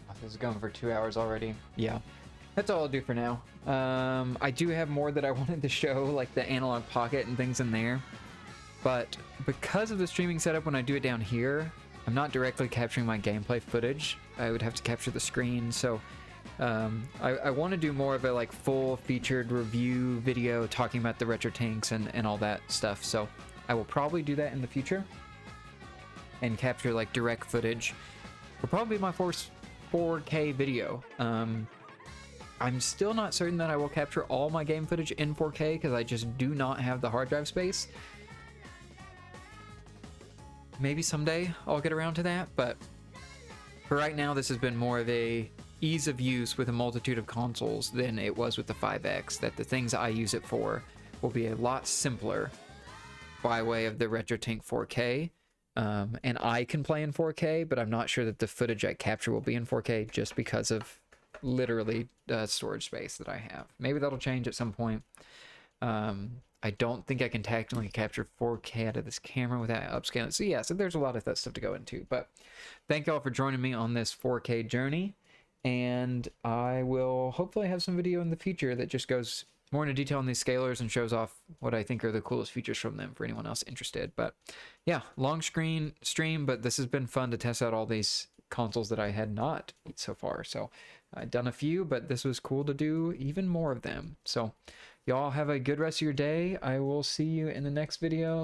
Oh, this is going for 2 hours already. Yeah. That's all I'll do for now. I do have more that I wanted to show, like the analog pocket and things in there. But because of the streaming setup, when I do it down here, I'm not directly capturing my gameplay footage. I would have to capture the screen, so I want to do more of a like full featured review video talking about the RetroTinks and all that stuff. So I will probably do that in the future and capture like direct footage. Will probably be my first 4K video. I'm still not certain that I will capture all my game footage in 4K because I just do not have the hard drive space. Maybe someday I'll get around to that, but for right now this has been more of a ease of use with a multitude of consoles than it was with the 5X, that the things I use it for will be a lot simpler by way of the RetroTINK-4K. And I can play in 4K, but I'm not sure that the footage I capture will be in 4K just because of literally storage space that I have. Maybe that'll change at some point. I don't think I can tactically capture 4K out of this camera without upscaling. So yeah, so there's a lot of that stuff to go into. But thank y'all for joining me on this 4K journey. And I will hopefully have some video in the future that just goes more into detail on these scalers and shows off what I think are the coolest features from them for anyone else interested. But yeah, long screen stream, but this has been fun to test out all these consoles that I had not so far. So I've done a few, but this was cool to do even more of them. So y'all have a good rest of your day. I will see you in the next video.